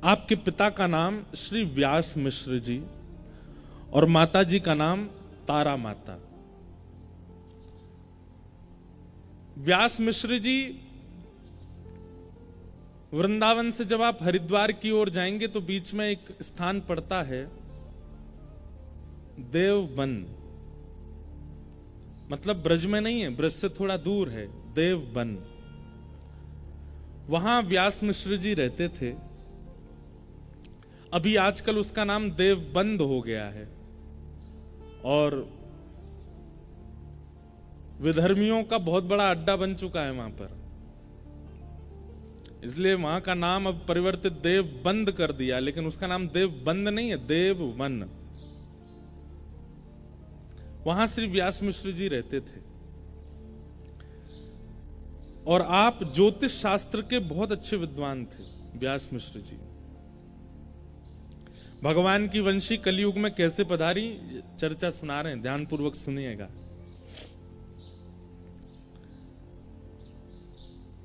आपके पिता का नाम श्री व्यास मिश्र जी और माता जी का नाम तारा माता। व्यास मिश्र जी वृंदावन से जब आप हरिद्वार की ओर जाएंगे तो बीच में एक स्थान पड़ता है देवबन, मतलब ब्रज में नहीं है, ब्रज से थोड़ा दूर है, देवबन। वहां व्यास मिश्र जी रहते थे। अभी आजकल उसका नाम देवबंद हो गया है और विधर्मियों का बहुत बड़ा अड्डा बन चुका है वहां पर, इसलिए वहां का नाम अब परिवर्तित देवबंद कर दिया, लेकिन उसका नाम देवबंद नहीं है, देववन। वहां श्री व्यास मिश्र जी रहते थे और आप ज्योतिष शास्त्र के बहुत अच्छे विद्वान थे व्यास मिश्र जी। भगवान की वंशी कलयुग में कैसे पधारी चर्चा सुना रहे हैं, ध्यानपूर्वक सुनिएगा।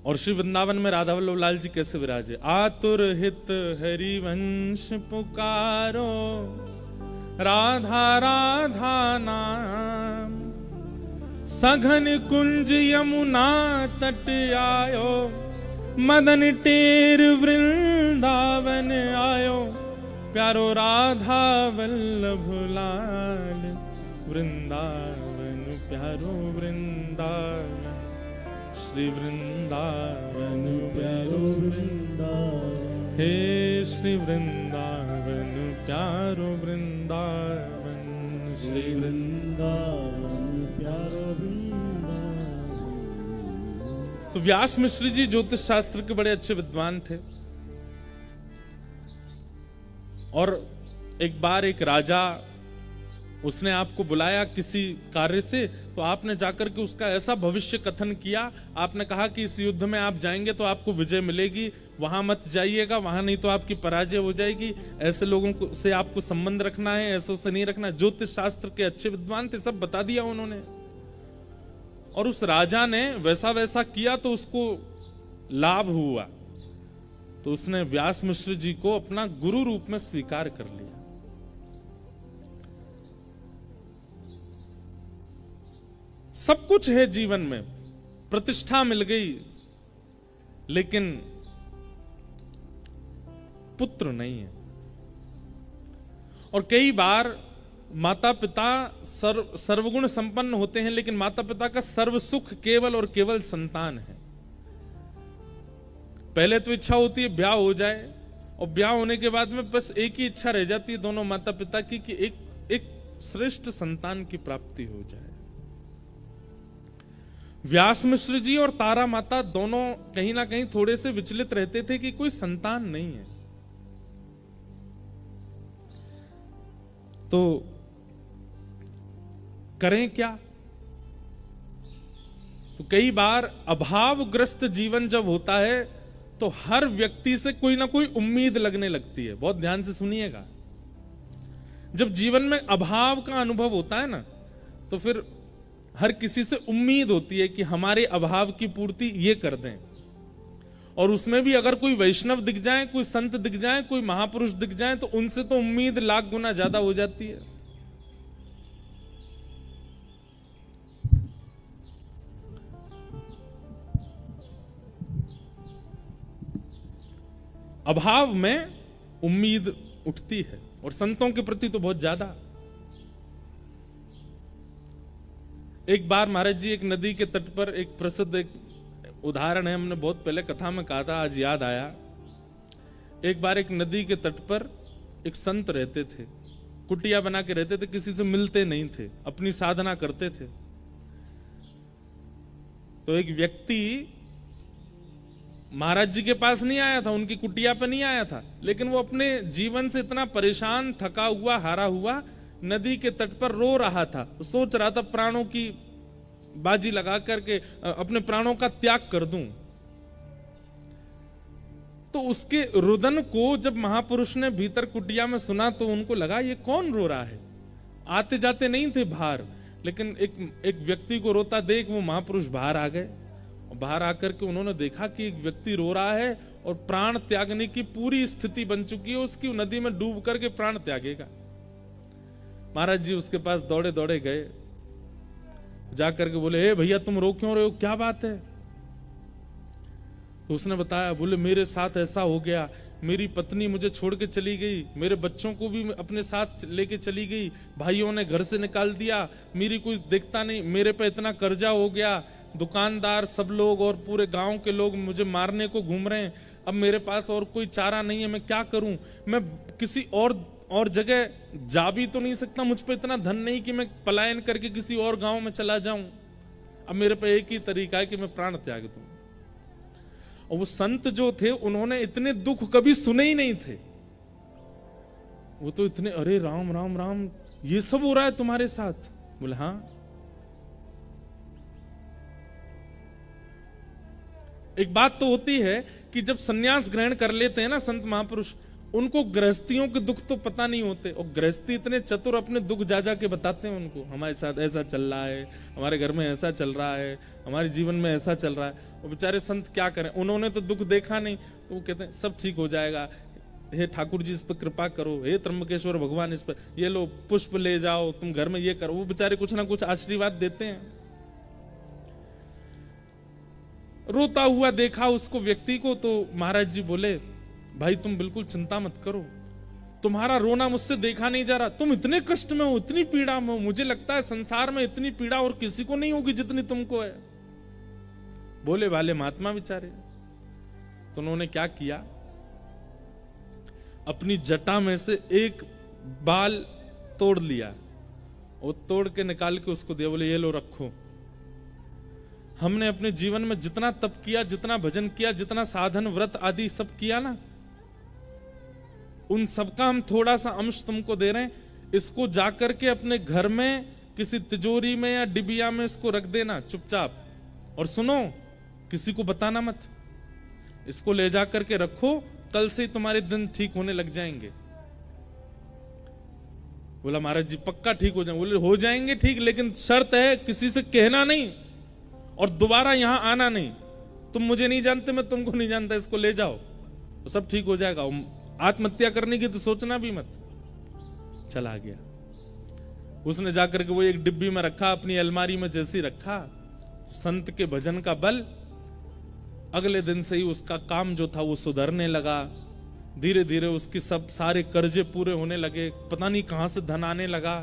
और श्री वृंदावन में राधा वल्लभ लाल जी कैसे विराजे। आतुर हित हरिवंश पुकारो, राधा राधा नाम, सघन कुंज यमुना तट आयो, मदन टेर वृंदावन आयो, प्यारो राधा वल्लभ लाल, वृंदावन प्यारो वृंदावन, श्री वृंदावन प्यारो वृंदावन, हे श्री वृंदावन प्यारो वृंदावन, श्री वृंदावन प्यारो वृंदावन। तो व्यास मिश्र जी ज्योतिष शास्त्र के बड़े अच्छे विद्वान थे और एक बार एक राजा उसने आपको बुलाया किसी कार्य से, तो आपने जाकर के उसका ऐसा भविष्य कथन किया। आपने कहा कि इस युद्ध में आप जाएंगे तो आपको विजय मिलेगी, वहां मत जाइएगा, वहां नहीं तो आपकी पराजय हो जाएगी, ऐसे लोगों को से आपको संबंध रखना है, ऐसे से नहीं रखना। ज्योतिष शास्त्र के अच्छे विद्वान थे, सब बता दिया उन्होंने। और उस राजा ने वैसा वैसा किया तो उसको लाभ हुआ, तो उसने व्यास मिश्र जी को अपना गुरु रूप में स्वीकार कर लिया। सब कुछ है जीवन में, प्रतिष्ठा मिल गई, लेकिन पुत्र नहीं है। और कई बार माता पिता सर्वगुण संपन्न होते हैं, लेकिन माता पिता का सर्व सुख केवल और केवल संतान है। पहले तो इच्छा होती है ब्याह हो जाए, और ब्याह होने के बाद में बस एक ही इच्छा रह जाती है दोनों माता पिता की कि एक श्रेष्ठ संतान की प्राप्ति हो जाए। व्यास मिश्र जी और तारा माता दोनों कहीं ना कहीं थोड़े से विचलित रहते थे कि कोई संतान नहीं है। तो करें क्या? तो कई बार अभावग्रस्त जीवन जब होता है तो हर व्यक्ति से कोई ना कोई उम्मीद लगने लगती है। बहुत ध्यान से सुनिएगा। जब जीवन में अभाव का अनुभव होता है ना, तो फिर हर किसी से उम्मीद होती है कि हमारे अभाव की पूर्ति ये कर दें। और उसमें भी अगर कोई वैष्णव दिख जाए, कोई संत दिख जाए, कोई महापुरुष दिख जाए, तो उनसे तो उम्मीद लाख गुना ज्यादा हो जाती है। अभाव में उम्मीद उठती है, और संतों के प्रति तो बहुत ज्यादा। एक बार महाराज जी एक नदी के तट पर, एक प्रसिद्ध एक उदाहरण है, हमने बहुत पहले कथा में कहा था, आज याद आया। एक बार एक नदी के तट पर एक संत रहते थे, कुटिया बना के रहते थे, किसी से मिलते नहीं थे, अपनी साधना करते थे। तो एक व्यक्ति महाराज जी के पास नहीं आया था, उनकी कुटिया पे नहीं आया था, लेकिन वो अपने जीवन से इतना परेशान, थका हुआ, हारा हुआ नदी के तट पर रो रहा था। सोच रहा था प्राणों की बाजी लगा करके अपने प्राणों का त्याग कर दूं। तो उसके रुदन को जब महापुरुष ने भीतर कुटिया में सुना तो उनको लगा ये कौन रो रहा है। आते जाते नहीं थे बाहर, लेकिन एक व्यक्ति को रोता देख वो महापुरुष बाहर आ गए। बाहर आकर के उन्होंने देखा कि एक व्यक्ति रो रहा है और प्राण त्यागने की पूरी स्थिति बन चुकी है उसकी, नदी में डूब करके प्राण त्यागेगा। महाराज जी उसके पास दौड़े दौड़े गए, जाकर के बोले, हे भैया तुम रो क्यों रहे हो, क्या बात है? तो उसने बताया, बोले मेरे साथ ऐसा हो गया, मेरी पत्नी मुझे छोड़ के चली गई, मेरे बच्चों को भी अपने साथ लेके चली गई, भाइयों ने घर से निकाल दिया, मेरी कुछ देखता नहीं, मेरे पे इतना कर्जा हो गया, दुकानदार सब लोग और पूरे गांव के लोग मुझे मारने को घूम रहे हैं, अब मेरे पास और कोई चारा नहीं है, मैं क्या करूं? मैं किसी और जगह जा भी तो नहीं सकता, मुझ पे इतना धन नहीं कि मैं पलायन करके किसी और गांव में चला जाऊं। अब मेरे पे एक ही तरीका है कि मैं प्राण त्याग दूं। और वो संत जो थे उन्होंने इतने दुख कभी सुने ही नहीं थे। वो तो इतने, अरे राम राम राम, ये सब हो रहा है तुम्हारे साथ? बोले हाँ। एक बात तो होती है कि जब सन्यास ग्रहण कर लेते हैं ना संत महापुरुष, उनको गृहस्थियों के दुख तो पता नहीं होते, और गृहस्थी इतने चतुर अपने दुख जा जा के बताते हैं उनको, हमारे साथ ऐसा चल रहा है, हमारे घर में ऐसा चल रहा है, हमारे जीवन में ऐसा चल रहा है। और बेचारे संत क्या करें, उन्होंने तो दुख देखा नहीं, तो वो कहते हैं सब ठीक हो जाएगा, हे ठाकुर जी इस पर कृपा करो, हे त्र्यंबकेश्वर भगवान इस पर, ये लो पुष्प ले जाओ, तुम घर में ये करो। वो बेचारे कुछ ना कुछ आशीर्वाद देते हैं। रोता हुआ देखा उसको व्यक्ति को, तो महाराज जी बोले, भाई तुम बिल्कुल चिंता मत करो, तुम्हारा रोना मुझसे देखा नहीं जा रहा, तुम इतने कष्ट में हो, इतनी पीड़ा में हो, मुझे लगता है संसार में इतनी पीड़ा और किसी को नहीं होगी जितनी तुमको है। बोले वाले महात्मा बेचारे। तो उन्होंने क्या किया, अपनी जटा में से एक बाल तोड़ लिया, वो तोड़ के निकाल के उसको दिया, बोले ये लो रखो, हमने अपने जीवन में जितना तप किया, जितना भजन किया, जितना साधन व्रत आदि सब किया ना, उन सबका हम थोड़ा सा अंश तुमको दे रहे हैं, इसको जाकर के अपने घर में किसी तिजोरी में या डिबिया में इसको रख देना चुपचाप, और सुनो किसी को बताना मत, इसको ले जाकर के रखो, कल से तुम्हारे दिन ठीक होने लग जाएंगे। बोला महाराज जी पक्का ठीक हो जाएंगे? बोले हो जाएंगे ठीक, लेकिन शर्त है किसी से कहना नहीं और दोबारा यहां आना नहीं, तुम मुझे नहीं जानते, मैं तुमको नहीं जानता, इसको ले जाओ तो सब ठीक हो जाएगा, आत्महत्या करने की तो सोचना भी मत। चला गया, उसने जाकर के वो एक डिब्बी में रखा, अपनी अलमारी में जैसी रखा, संत के भजन का बल, अगले दिन से ही उसका काम जो था वो सुधरने लगा, धीरे धीरे उसकी सब सारे कर्जे पूरे होने लगे, पता नहीं कहां से धन आने लगा।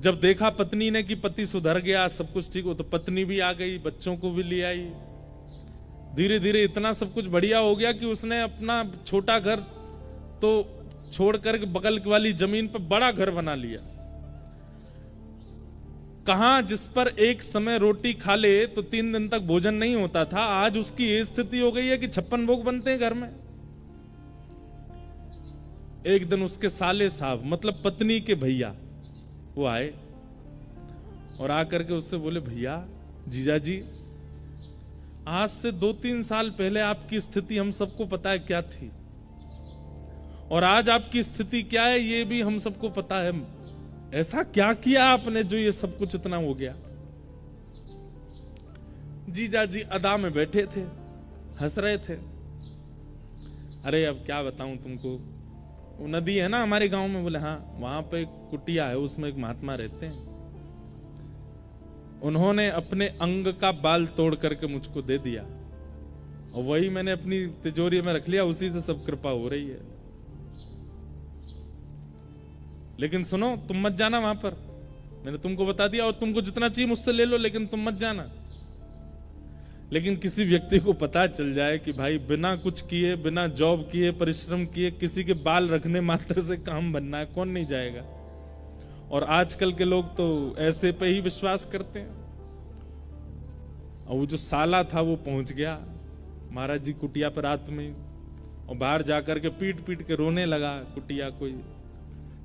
जब देखा पत्नी ने कि पति सुधर गया, सब कुछ ठीक हो, तो पत्नी भी आ गई, बच्चों को भी ले आई, धीरे धीरे इतना सब कुछ बढ़िया हो गया कि उसने अपना छोटा घर तो छोड़कर बगल वाली जमीन पर बड़ा घर बना लिया। कहां जिस पर एक समय रोटी खा ले तो 3 दिन तक भोजन नहीं होता था, आज उसकी ये स्थिति हो गई है कि 56 भोग बनते हैं घर में। एक दिन उसके साले साहब, मतलब पत्नी के भैया, वो आए और आकर के उससे बोले, भैया जीजा जी, आज से 2-3 साल पहले आपकी स्थिति हम सबको पता है क्या थी, और आज आपकी स्थिति क्या है ये भी हम सबको पता है, ऐसा क्या किया आपने जो ये सब कुछ इतना हो गया? जीजा जी अदा में बैठे थे, हंस रहे थे। अरे अब क्या बताऊं तुमको, वो नदी है ना हमारे गांव में, बोले हाँ, वहां पे एक कुटिया है, उसमें एक महात्मा रहते हैं, उन्होंने अपने अंग का बाल तोड़ करके मुझको दे दिया, और वही मैंने अपनी तिजोरी में रख लिया, उसी से सब कृपा हो रही है। लेकिन सुनो, तुम मत जाना वहां पर, मैंने तुमको बता दिया, और तुमको जितना चाहिए मुझसे ले लो, लेकिन तुम मत जाना। लेकिन किसी व्यक्ति को पता चल जाए कि भाई बिना कुछ किए, बिना जॉब किए, परिश्रम किए, किसी के बाल रखने मात्र से काम बनना है, कौन नहीं जाएगा? और आजकल के लोग तो ऐसे पे ही विश्वास करते हैं। और वो जो साला था वो पहुंच गया महाराज जी कुटिया पर रात में, और बाहर जाकर के पीट पीट के रोने लगा कुटिया। कोई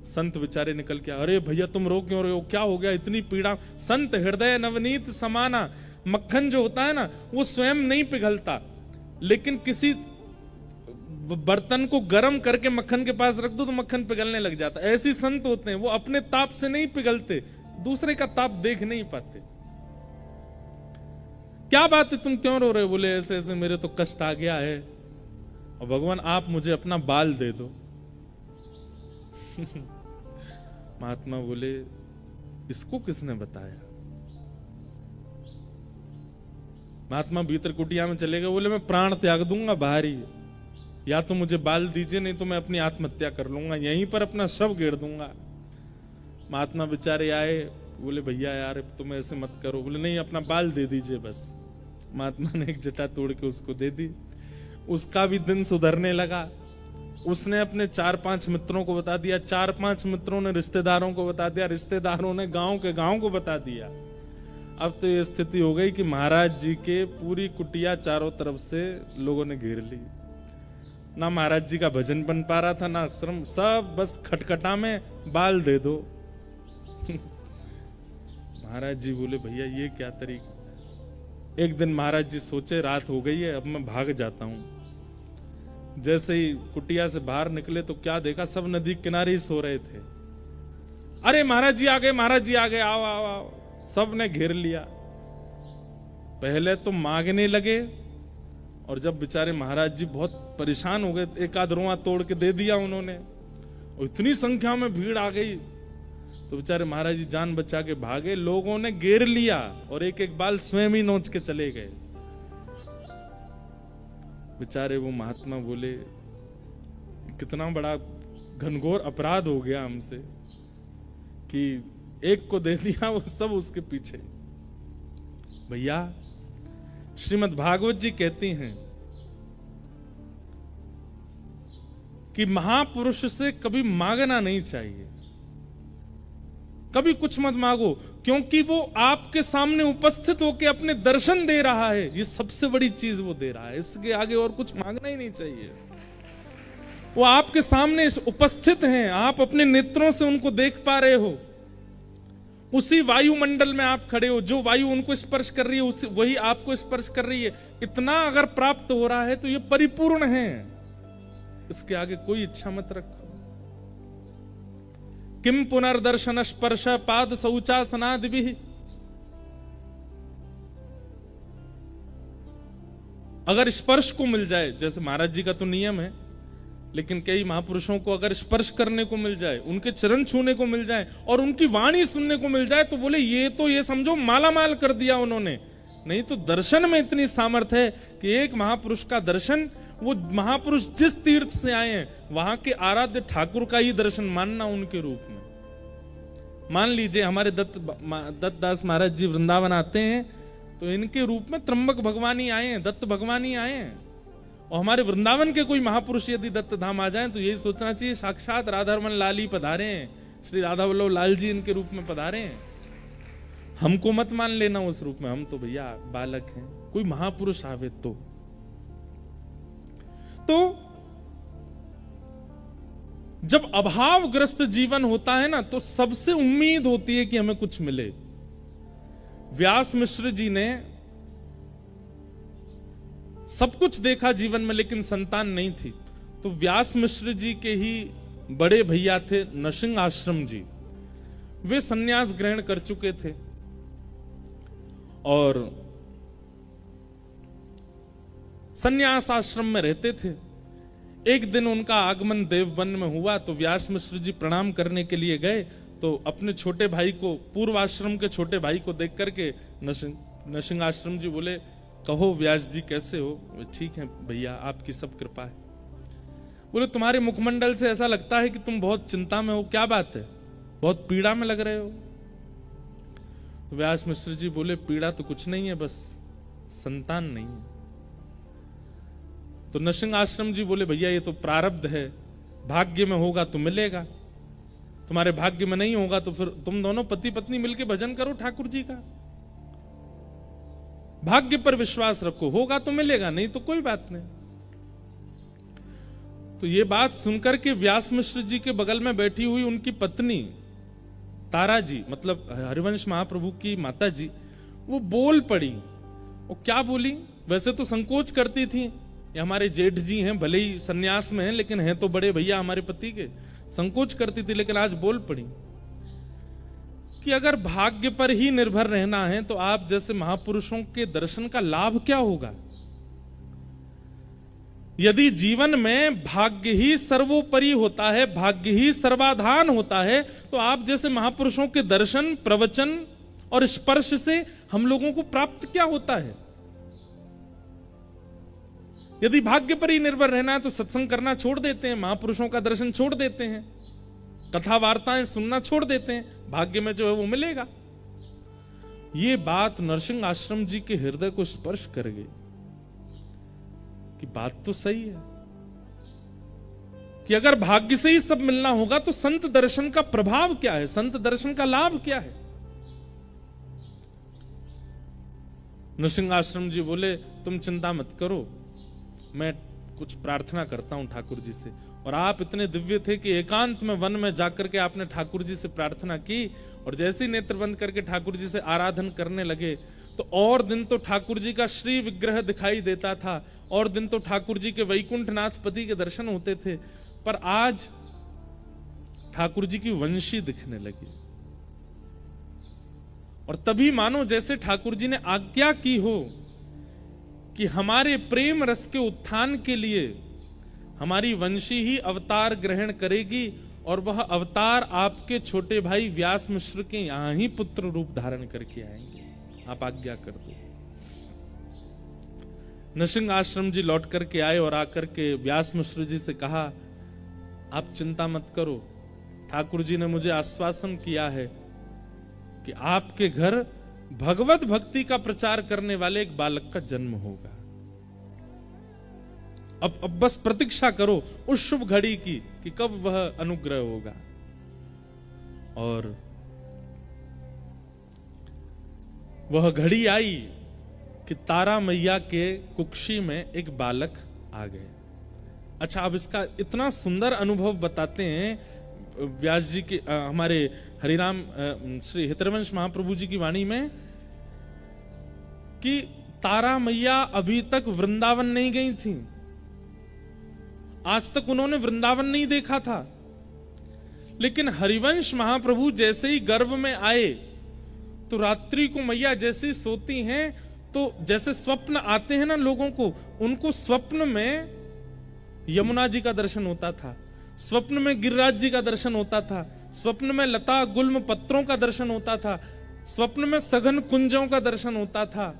संत बेचारे निकल के, अरे भैया तुम रो क्यों रहे हो, क्या हो गया, इतनी पीड़ा? संत हृदय नवनीत समाना, मक्खन जो होता है ना वो स्वयं नहीं पिघलता, लेकिन किसी बर्तन को गर्म करके मक्खन के पास रख दो तो मक्खन पिघलने लग जाता है। ऐसे संत होते हैं, वो अपने ताप से नहीं पिघलते, दूसरे का ताप देख नहीं पाते। क्या बात है, तुम क्यों रो रहे हो? बोले ऐसे ऐसे मेरे तो कष्ट आ गया है और भगवान आप मुझे अपना बाल दे दो। महात्मा बोले इसको किसने बताया? महात्मा भीतर कुटिया में चले गए। बोले मैं प्राण त्याग दूंगा बाहर ही, या तो मुझे बाल दीजिए, नहीं तो मैं अपनी आत्महत्या कर लूंगा, यहीं पर अपना शव गेड़ दूंगा। महात्मा बेचारे आए, बोले भैया यार तुम ऐसे मत करो। बोले नहीं, अपना बाल दे दीजिए बस। महात्मा ने एक जटा तोड़ के उसको दे दी। उसका भी दिन सुधरने लगा। उसने अपने 4-5 मित्रों को बता दिया, 4-5 मित्रों ने रिश्तेदारों को बता दिया, रिश्तेदारों ने गांव के गांव को बता दिया। अब तो ये स्थिति हो गई कि महाराज जी के पूरी कुटिया चारों तरफ से लोगों ने घेर ली। ना महाराज जी का भजन बन पा रहा था, ना श्रम, सब बस खटखटा में बाल दे दो। महाराज जी बोले भैया ये क्या तरीका। एक दिन महाराज जी सोचे रात हो गई है, अब मैं भाग जाता हूं। जैसे ही कुटिया से बाहर निकले तो क्या देखा, सब नदी किनारे ही सो रहे थे। अरे महाराज जी आ गए, महाराज जी आ गए, आओ आओ आओ। सब ने घेर लिया। पहले तो मांगने लगे, और जब बेचारे महाराज जी बहुत परेशान हो गए, एक आध रोआ तोड़ के दे दिया उन्होंने, और इतनी संख्या में भीड़ आ गई तो बेचारे महाराज जी जान बचा के भागे। लोगों ने घेर लिया और एक एक बाल स्वयं ही नोच के चले गए। बेचारे वो महात्मा बोले कितना बड़ा घनघोर अपराध हो गया हमसे कि एक को दे दिया, वो सब उसके पीछे। भैया श्रीमद् भागवत जी कहती हैं कि महापुरुष से कभी मांगना नहीं चाहिए, कभी कुछ मत मांगो, क्योंकि वो आपके सामने उपस्थित होकर अपने दर्शन दे रहा है। ये सबसे बड़ी चीज वो दे रहा है, इसके आगे और कुछ मांगना ही नहीं चाहिए। वो आपके सामने उपस्थित हैं, आप अपने नेत्रों से उनको देख पा रहे हो। उसी वायुमंडल में आप खड़े हो, जो वायु उनको स्पर्श कर रही है वही आपको स्पर्श कर रही है। इतना अगर प्राप्त हो रहा है तो ये परिपूर्ण है, इसके आगे कोई इच्छा मत रखो। किम पुनर्दर्शन स्पर्श पाद शौचासनादि भी। अगर स्पर्श को मिल जाए, जैसे महाराज जी का तो नियम है, लेकिन कई महापुरुषों को अगर स्पर्श करने को मिल जाए, उनके चरण छूने को मिल जाए और उनकी वाणी सुनने को मिल जाए, तो बोले ये तो ये समझो मालामाल कर दिया उन्होंने। नहीं तो दर्शन में इतनी सामर्थ्य है कि एक महापुरुष का दर्शन, वो महापुरुष जिस तीर्थ से आए हैं वहां के आराध्य ठाकुर का ही दर्शन मानना उनके रूप में। मान लीजिए हमारे दत्त दास महाराज जी वृंदावन आते हैं तो इनके रूप में त्र्यंबक भगवान ही आए हैं, दत्त भगवान ही आए हैं। और हमारे वृंदावन के कोई महापुरुष यदि दत्त धाम आ जाएं तो यही सोचना चाहिए साक्षात राधारमन लाल ही पधारे हैं, श्री राधा वल्लभ लाल जी इनके रूप में पधारे हैं। हमको मत मान लेना उस रूप में, हम तो भैया बालक हैं। कोई महापुरुष आवे तो जब अभावग्रस्त जीवन होता है ना, तो सबसे उम्मीद होती है कि हमें कुछ मिले। व्यास मिश्र जी ने सब कुछ देखा जीवन में, लेकिन संतान नहीं थी। तो व्यास मिश्र जी के ही बड़े भैया थे नृसिंह आश्रम जी, वे सन्यास ग्रहण कर चुके थे और सन्यास आश्रम में रहते थे। एक दिन उनका आगमन देवबन में हुआ तो व्यास मिश्र जी प्रणाम करने के लिए गए, तो अपने छोटे भाई को, पूर्व आश्रम के छोटे भाई को देख करके नृसिंह आश्रम जी बोले, कहो व्यास जी कैसे हो? ठीक है भैया, आपकी सब कृपा है। बोले तुम्हारे मुखमंडल से ऐसा लगता है कि तुम बहुत चिंता में हो, क्या बात है, बहुत पीड़ा में लग रहे हो? तो व्यास मिश्र जी बोले पीड़ा तो कुछ नहीं है, बस संतान नहीं है। तो नृसिंह आश्रम जी बोले भैया ये तो प्रारब्ध है, भाग्य में होगा तो मिलेगा, तुम्हारे भाग्य में नहीं होगा तो फिर तुम दोनों पति पत्नी मिलकर भजन करो ठाकुर जी का, भाग्य पर विश्वास रखो, होगा तो मिलेगा, नहीं तो कोई बात नहीं। तो ये बात सुनकर के व्यास मिश्र जी के बगल में बैठी हुई उनकी पत्नी तारा जी, मतलब हरिवंश महाप्रभु की माता जी, वो बोल पड़ी। वो क्या बोली? वैसे तो संकोच करती थी, ये हमारे जेठ जी हैं, भले ही सन्यास में हैं, लेकिन हैं तो बड़े भैया हमारे पति के, संकोच करती थी, लेकिन आज बोल पड़ी। कि अगर भाग्य पर ही निर्भर रहना है तो आप जैसे महापुरुषों के दर्शन का लाभ क्या होगा? यदि जीवन में भाग्य ही सर्वोपरि होता है, भाग्य ही सर्वाधान होता है, तो आप जैसे महापुरुषों के दर्शन, प्रवचन और स्पर्श से हम लोगों को प्राप्त क्या होता है? यदि भाग्य पर ही निर्भर रहना है तो सत्संग करना छोड़ देते हैं, महापुरुषों का दर्शन छोड़ देते हैं, कथा वार्ताएं सुनना छोड़ देते हैं, भाग्य में जो है वो मिलेगा। ये बात नरसिंह आश्रम जी के हृदय को स्पर्श कर गई कि बात तो सही है कि अगर भाग्य से ही सब मिलना होगा तो संत दर्शन का प्रभाव क्या है, संत दर्शन का लाभ क्या है? नरसिंह आश्रम जी बोले तुम चिंता मत करो, मैं कुछ प्रार्थना करता हूं ठाकुर जी से। और आप इतने दिव्य थे कि एकांत में वन में जाकर के आपने ठाकुर जी से प्रार्थना की, और जैसे ही नेत्र बंद करके ठाकुर जी से आराधन करने लगे तो और दिन तो ठाकुर जी का श्री विग्रह दिखाई देता था, और दिन तो ठाकुर जी के वैकुंठनाथ पति के दर्शन होते थे, पर आज ठाकुर जी की वंशी दिखने लगी। और तभी मानो जैसे ठाकुर जी ने आज्ञा की हो कि हमारे प्रेम रस के उत्थान के लिए हमारी वंशी ही अवतार ग्रहण करेगी, और वह अवतार आपके छोटे भाई व्यास मिश्र के यहां ही पुत्र रूप धारण करके आएंगे, आप आज्ञा कर दो। नरसिंह आश्रम जी लौट करके आए और आकर के व्यास मिश्र जी से कहा आप चिंता मत करो, ठाकुर जी ने मुझे आश्वासन किया है कि आपके घर भगवत भक्ति का प्रचार करने वाले एक बालक का जन्म होगा। अब बस प्रतीक्षा करो उस शुभ घड़ी की कि कब वह अनुग्रह होगा। और वह घड़ी आई कि तारा मैया के कुक्षी में एक बालक आ गए। अच्छा, अब इसका इतना सुंदर अनुभव बताते हैं व्यास जी के हमारे हरिराम श्री हितरवंश महाप्रभु जी की वाणी में कि तारा मैया अभी तक वृंदावन नहीं गई थी, आज तक उन्होंने वृंदावन नहीं देखा था। लेकिन हरिवंश महाप्रभु जैसे ही गर्भ में आए तो रात्रि को मैया जैसे ही सोती हैं तो जैसे स्वप्न आते हैं ना लोगों को, उनको स्वप्न में यमुना जी का दर्शन होता था, स्वप्न में गिरिराज जी का दर्शन होता था, स्वप्न में लता गुल्म पत्रों का दर्शन होता था, स्वप्न में सघन कुंजों का दर्शन होता था,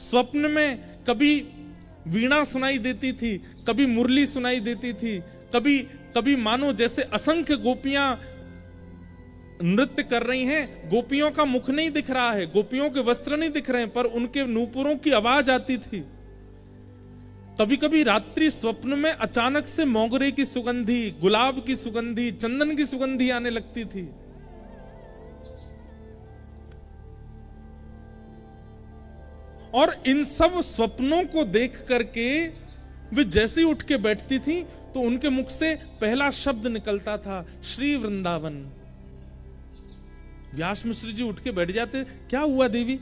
स्वप्न में कभी वीणा सुनाई देती थी, कभी मुरली सुनाई देती थी, कभी कभी मानो जैसे असंख्य गोपियां नृत्य कर रही हैं, गोपियों का मुख नहीं दिख रहा है, गोपियों के वस्त्र नहीं दिख रहे हैं, पर उनके नूपुरों की आवाज आती थी। कभी कभी रात्रि स्वप्न में अचानक से मोगरे की सुगंधी, गुलाब की सुगंधी, चंदन की सुगंधी आने लगती थी। और इन सब स्वप्नों को देख करके वे जैसे उठ के बैठती थी तो उनके मुख से पहला शब्द निकलता था श्री वृंदावन। व्यास मिश्र जी उठ के बैठ जाते, क्या हुआ देवी?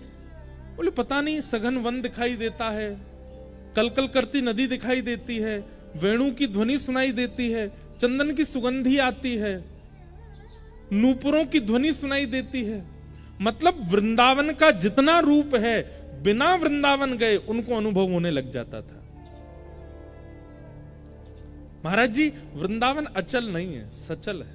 बोले पता नहीं, सघन वन दिखाई देता है, कलकल करती नदी दिखाई देती है, वेणु की ध्वनि सुनाई देती है, चंदन की सुगंधी आती है, नूपुरों की ध्वनि सुनाई देती है। मतलब वृंदावन का जितना रूप है बिना वृंदावन गए उनको अनुभव होने लग जाता था। महाराज जी, वृंदावन अचल नहीं है, सचल है।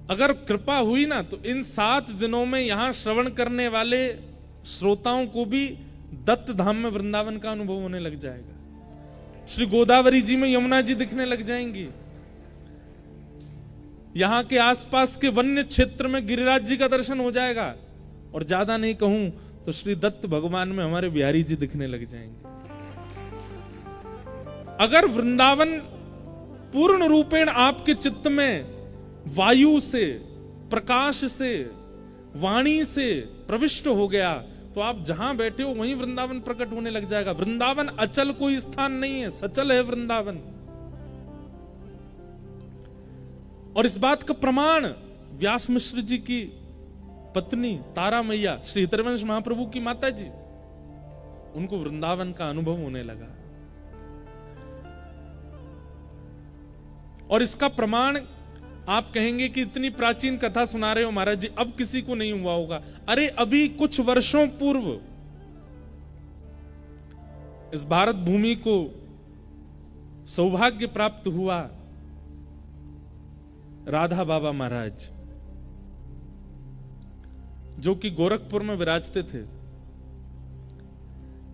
अगर कृपा हुई ना तो इन 7 दिनों में यहां श्रवण करने वाले श्रोताओं को भी दत्त धाम में वृंदावन का अनुभव होने लग जाएगा। श्री गोदावरी जी में यमुना जी दिखने लग जाएंगी, यहां के आसपास के वन्य क्षेत्र में गिरिराज जी का दर्शन हो जाएगा, और ज्यादा नहीं कहूं तो श्री दत्त भगवान में हमारे बिहारी जी दिखने लग जाएंगे। अगर वृंदावन पूर्ण रूपेण आपके चित्त में वायु से, प्रकाश से, वाणी से प्रविष्ट हो गया तो आप जहां बैठे हो वहीं वृंदावन प्रकट होने लग जाएगा। वृंदावन अचल कोई स्थान नहीं है, सचल है वृंदावन। और इस बात का प्रमाण व्यास मिश्र जी की पत्नी तारा मैया, श्री हितरवंश महाप्रभु की माता जी, उनको वृंदावन का अनुभव होने लगा। और इसका प्रमाण आप कहेंगे कि इतनी प्राचीन कथा सुना रहे हो महाराज जी, अब किसी को नहीं हुआ होगा। अरे अभी कुछ वर्षों पूर्व इस भारत भूमि को सौभाग्य प्राप्त हुआ राधा बाबा महाराज, जो कि गोरखपुर में विराजते थे।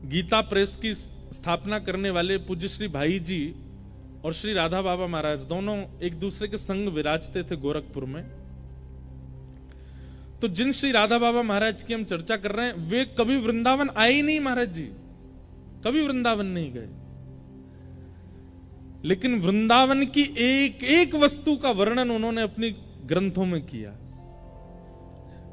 गीता प्रेस की स्थापना करने वाले पूज्य श्री भाई जी और श्री राधा बाबा महाराज दोनों एक दूसरे के संग विराजते थे गोरखपुर में। तो जिन श्री राधा बाबा महाराज की हम चर्चा कर रहे हैं, वे कभी वृंदावन आए ही नहीं महाराज जी, कभी वृंदावन नहीं गए। लेकिन वृंदावन की एक एक वस्तु का वर्णन उन्होंने अपनी ग्रंथों में किया।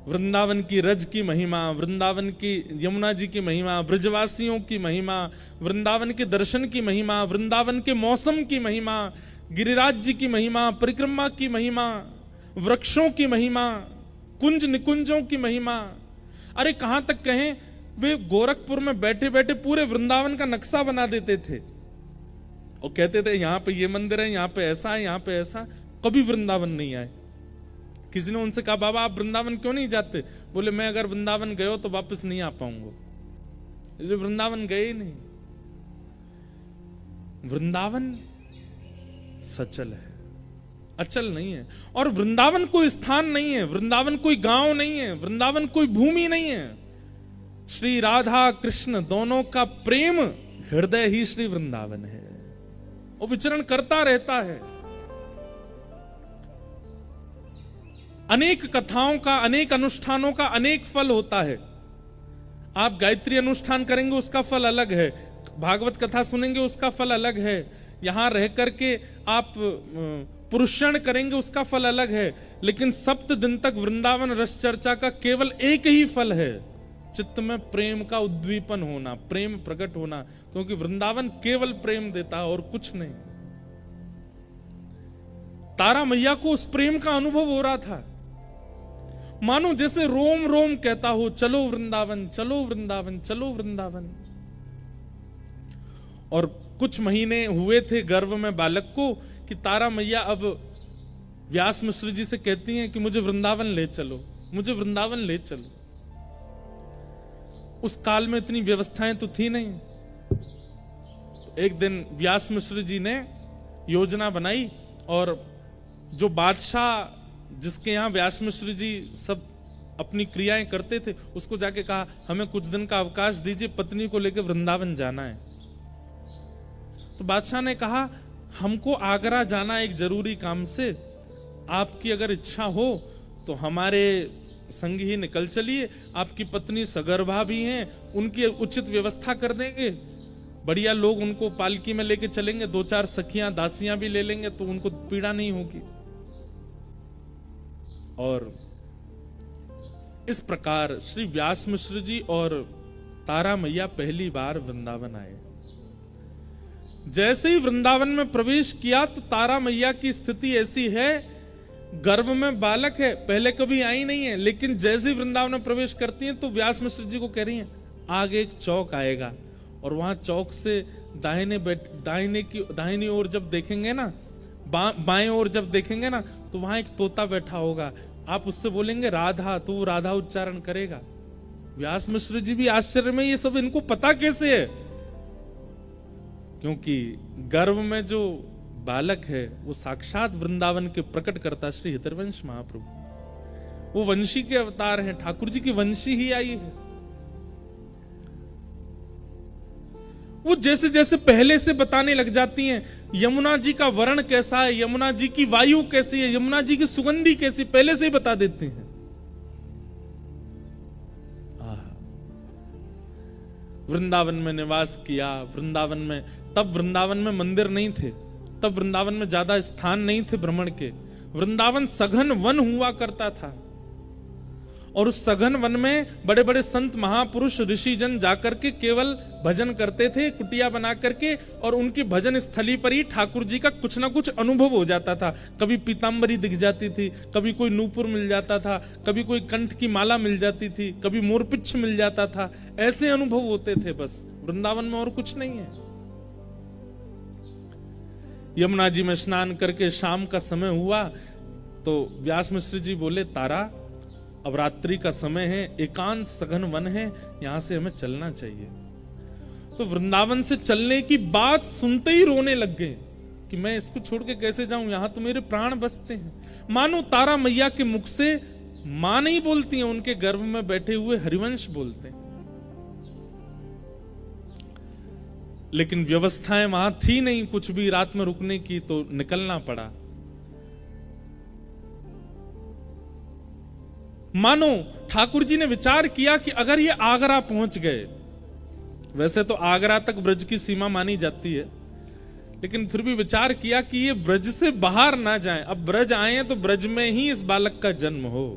वृंदावन की रज की महिमा, वृंदावन की यमुना जी की महिमा, ब्रजवासियों की महिमा, वृंदावन के दर्शन की महिमा, वृंदावन के मौसम की महिमा, गिरिराज जी की महिमा, परिक्रमा की महिमा, वृक्षों की महिमा, कुंज निकुंजों की महिमा। अरे कहां तक कहें, वे गोरखपुर में बैठे बैठे पूरे वृंदावन का नक्शा बना देते थे और कहते थे यहां पे ये मंदिर है, यहां पे ऐसा है, यहां पे ऐसा। कभी वृंदावन नहीं आए। किसी ने उनसे कहा बाबा आप वृंदावन क्यों नहीं जाते? बोले मैं अगर वृंदावन गए तो वापस नहीं आ पाऊंगा, इसलिए वृंदावन गए ही नहीं। वृंदावन सचल है, अचल नहीं है। और वृंदावन कोई स्थान नहीं है, वृंदावन कोई गांव नहीं है, वृंदावन कोई भूमि नहीं है। श्री राधा कृष्ण दोनों का प्रेम हृदय ही श्री वृंदावन है, वो विचरण करता रहता है। अनेक कथाओं का, अनेक अनुष्ठानों का अनेक फल होता है। आप गायत्री अनुष्ठान करेंगे उसका फल अलग है, भागवत कथा सुनेंगे उसका फल अलग है, यहां रह करके आप पुरुषण करेंगे उसका फल अलग है। लेकिन 7 दिन तक वृंदावन रस चर्चा का केवल एक ही फल है, चित्त में प्रेम का उद्दीपन होना, प्रेम प्रकट होना, क्योंकि वृंदावन केवल प्रेम देता है और कुछ नहीं। तारा मैया को उस प्रेम का अनुभव हो रहा था, मानो जैसे रोम रोम कहता हो चलो वृंदावन, चलो वृंदावन, चलो वृंदावन। और कुछ महीने हुए थे गर्भ में बालक को कि तारा मैया अब व्यास मिश्र जी से कहती हैं कि मुझे वृंदावन ले चलो, मुझे वृंदावन ले चलो। उस काल में इतनी व्यवस्थाएं तो थी नहीं। तो एक दिन व्यास मिश्र जी ने योजना बनाई और जो बादशाह जिसके यहां व्यास मिश्र जी सब अपनी क्रियाएं करते थे, उसको जाके कहा हमें कुछ दिन का अवकाश दीजिए, पत्नी को लेकर वृंदावन जाना है। तो बादशाह ने कहा हमको आगरा जाना एक जरूरी काम से, आपकी अगर इच्छा हो तो हमारे संग ही निकल चलिए, आपकी पत्नी सगर्भा भी हैं, उनकी उचित व्यवस्था कर देंगे, बढ़िया लोग उनको पालकी में लेके चलेंगे, 2-4 सखियां दासियां भी ले लेंगे तो उनको पीड़ा नहीं होगी। और इस प्रकार श्री व्यास मिश्र जी और तारा मैया पहली बार वृंदावन आए। जैसे ही वृंदावन में प्रवेश किया तो तारा मैया की स्थिति ऐसी है, गर्भ में बालक है, पहले कभी आई नहीं है, लेकिन जैसे ही वृंदावन में प्रवेश करती हैं तो व्यास मिश्र जी को कह रही हैं आगे एक चौक आएगा और वहां चौक से दाहिनी ओर जब देखेंगे ना, बाएं ओर जब देखेंगे ना, तो वहां एक तोता बैठा होगा, आप उससे बोलेंगे राधा, तो वो राधा उच्चारण करेगा। व्यास मिश्र जी भी आश्चर्य में, ये सब इनको पता कैसे है? क्योंकि गर्भ में जो बालक है वो साक्षात वृंदावन के प्रकट करता श्री हितरवंश महाप्रभु, वो वंशी के अवतार हैं, ठाकुर जी की वंशी ही आई है। वो जैसे जैसे पहले से बताने लग जाती हैं, यमुना जी का वर्ण कैसा है, यमुना जी की वायु कैसी है, यमुना जी की सुगंधी कैसी, पहले से ही बता देते हैं। वृंदावन में निवास किया, वृंदावन में, तब वृंदावन में मंदिर नहीं थे, तब वृंदावन में ज्यादा स्थान नहीं थे भ्रमण के, वृंदावन सघन वन हुआ करता था और उस सघन वन में बड़े बड़े संत महापुरुष ऋषिजन जाकर के केवल भजन करते थे, कुटिया बना करके, और उनकी भजन स्थली पर ही ठाकुर जी का कुछ ना कुछ अनुभव हो जाता था। कभी पीतांबरी दिख जाती थी, कभी कोई नूपुर मिल जाता था, कभी कोई कंठ की माला मिल जाती थी, कभी मोरपिच्छ मिल जाता था, ऐसे अनुभव होते थे बस वृंदावन में, और कुछ नहीं है। यमुना जी में स्नान करके शाम का समय हुआ, तो व्यास मिश्र जी बोले, तारा अब रात्रि का समय है, एकांत सघन वन है, यहां से हमें चलना चाहिए। तो वृंदावन से चलने की बात सुनते ही रोने लग गए कि मैं इसको छोड़ के कैसे जाऊं, यहां तो मेरे प्राण बसते हैं। मानो तारा मैया के मुख से मां नहीं बोलती हैं, उनके गर्भ में बैठे हुए हरिवंश बोलते हैं। लेकिन व्यवस्थाएं वहां थी नहीं कुछ भी रात में रुकने की, तो निकलना पड़ा। मानो ठाकुर जी ने विचार किया कि अगर ये आगरा पहुंच गए, वैसे तो आगरा तक ब्रज की सीमा मानी जाती है, लेकिन फिर भी विचार किया कि ये ब्रज से बाहर ना जाएं। अब ब्रज आए तो ब्रज में ही इस बालक का जन्म हो।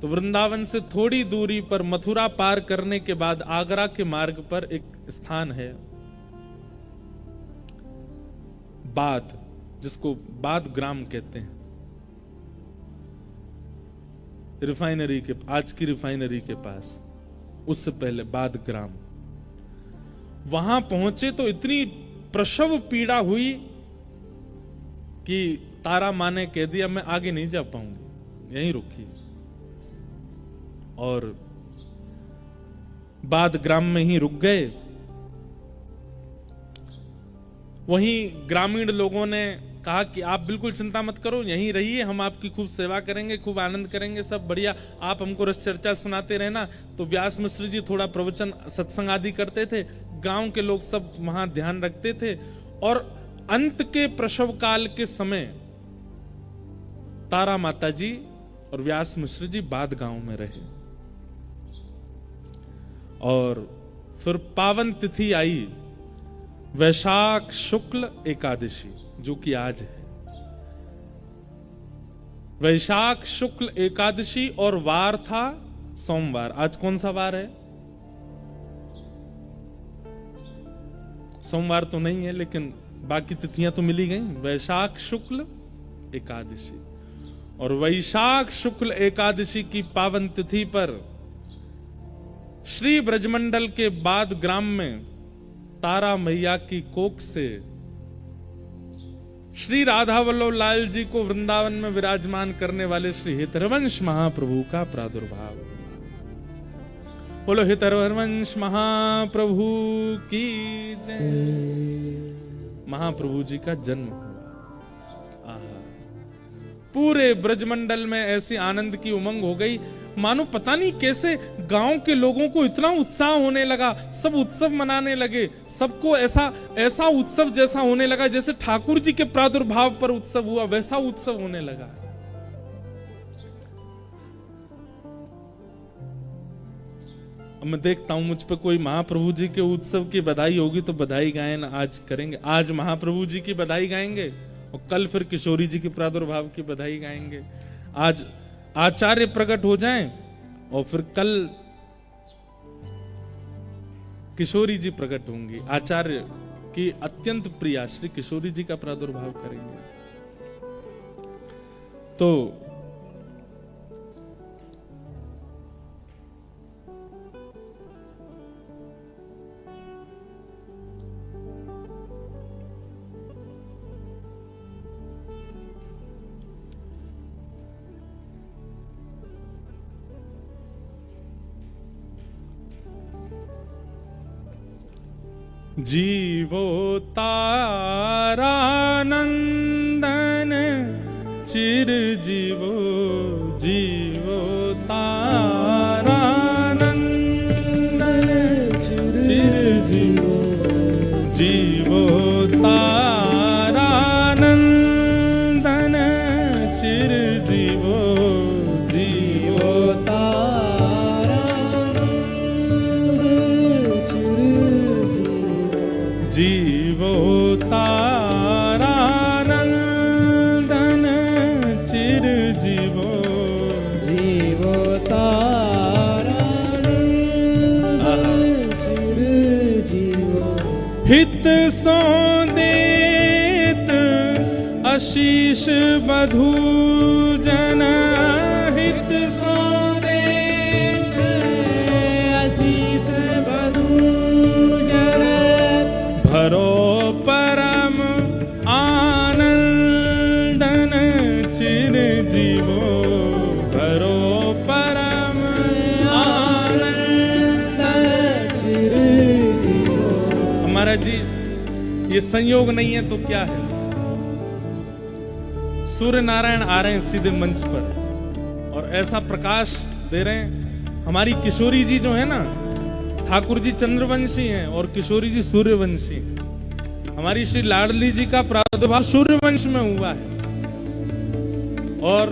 तो वृंदावन से थोड़ी दूरी पर मथुरा पार करने के बाद आगरा के मार्ग पर एक स्थान है, बाद, जिसको बाद ग्राम कहते हैं। रिफाइनरी के, आज की रिफाइनरी के पास, उससे पहले बाद ग्राम। वहां पहुंचे तो इतनी प्रसव पीड़ा हुई कि तारा मां ने कह दिया मैं आगे नहीं जा पाऊंगी, यहीं रुकी। और बाद ग्राम में ही रुक गए। वहीं ग्रामीण लोगों ने कहा कि आप बिल्कुल चिंता मत करो, यहीं रहिए, हम आपकी खूब सेवा करेंगे, खूब आनंद करेंगे, सब बढ़िया, आप हमको रस चर्चा सुनाते रहना। तो व्यास मिश्र जी थोड़ा प्रवचन सत्संग आदि करते थे, गांव के लोग सब वहां ध्यान रखते थे। और अंत के प्रसव काल के समय तारा माता जी और व्यास मिश्र जी बाद गांव में रहे। और फिर पावन तिथि आई, वैशाख शुक्ल एकादशी, जो कि आज है। वैशाख शुक्ल एकादशी और वार था सोमवार। आज कौन सा वार है? सोमवार तो नहीं है, लेकिन बाकी तिथियां तो मिली गई। वैशाख शुक्ल एकादशी, और वैशाख शुक्ल एकादशी की पावन तिथि पर श्री ब्रजमंडल के बाद ग्राम में तारा मैया की कोख से श्री राधा वल्लभ लाल जी को वृंदावन में विराजमान करने वाले श्री हितरवंश महाप्रभु का प्रादुर्भाव। बोलो हितरवंश महाप्रभु की जय। महाप्रभु जी का जन्म हुआ। पूरे ब्रजमंडल में ऐसी आनंद की उमंग हो गई, मानो पता नहीं कैसे गांव के लोगों को इतना उत्साह होने लगा, सब उत्सव मनाने लगे, सबको ऐसा उत्सव जैसा होने लगा जैसे ठाकुर जी के प्रादुर्भाव पर उत्सव हुआ, वैसा उत्सव होने लगा। अब मैं देखता हूं मुझ पे कोई महाप्रभु जी के उत्सव की बधाई होगी तो बधाई गायन आज करेंगे। आज महाप्रभु जी की बधाई गाएंगे और कल फिर किशोरी जी के प्रादुर्भाव की बधाई गाएंगे। आज आचार्य प्रकट हो जाएं और फिर कल किशोरी जी प्रकट होंगी। आचार्य की अत्यंत प्रिया श्री किशोरी जी का प्रादुर्भाव करेंगे। तो जीवो तारानंदन चिर जीवो, जीवो तारानंदन चिर जीवो, जीवो तारानंदन चिर जीवो, जीवो जीवो तारानंदन चिर जीवो, जीवो तारानंदन चिर जीवो। हित सो देत आशीष बधू जन, हित सो देत आशीष बधू जन, भरो परम आनंदन चिर महाराज जी ये संयोग नहीं है तो क्या है? सूर्य नारायण आ रहे हैं सीधे मंच पर और ऐसा प्रकाश दे रहे हैं। हमारी किशोरी जी जो है ना, ठाकुर जी चंद्रवंशी हैं और किशोरी जी सूर्यवंशी। हमारी श्री लाडली जी का प्रादुर्भाव सूर्यवंश में हुआ है और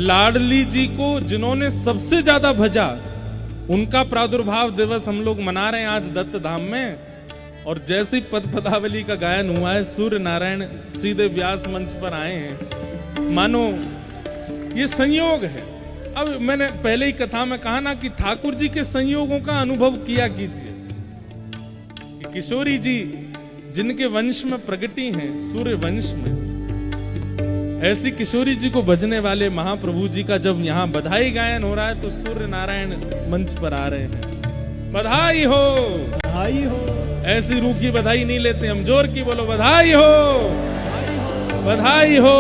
लाडली जी को जिन्होंने सबसे ज्यादा भजा उनका प्रादुर्भाव दिवस हम लोग मना रहे हैं आज दत्त धाम में। और जैसे ही पद पदावली का गायन हुआ है, सूर्य नारायण सीधे व्यास मंच पर आए हैं, मानो ये संयोग है। अब मैंने पहले ही कथा में कहा ना कि ठाकुर जी के संयोगों का अनुभव किया कीजिए। कि किशोरी जी जिनके वंश में प्रगटी हैं, सूर्य वंश में, ऐसी किशोरी जी को भजने वाले महाप्रभु जी का जब यहाँ बधाई गायन हो रहा है तो सूर्य नारायण मंच पर आ रहे हैं। बधाई हो, बधाई हो। ऐसी रूखी बधाई नहीं लेते हम, जोर की बोलो बधाई हो, बधाई हो,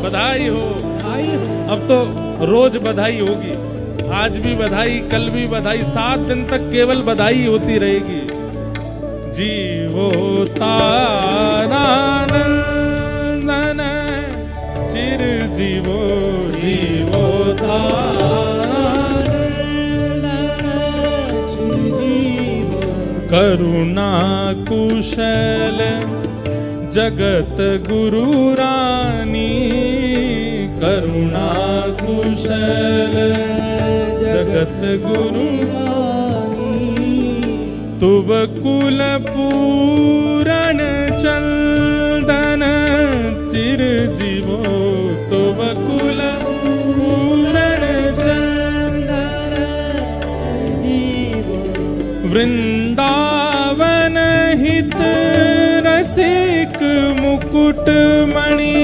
बधाई हो। अब तो रोज बधाई होगी, आज भी बधाई, कल भी बधाई, 7 दिन तक केवल बधाई होती रहेगी। जीवो तारानंदन चिर जीवो, जीवो करुणा कुशल जगत गुरु रानी, करुणा कुशल जगत गुरु रानी। तुब कुल पूरण चंदन चिर जीवो, तुब कुल पूरण चंदन जीवो। वृंदावन हित रसिक मुकुट मणि,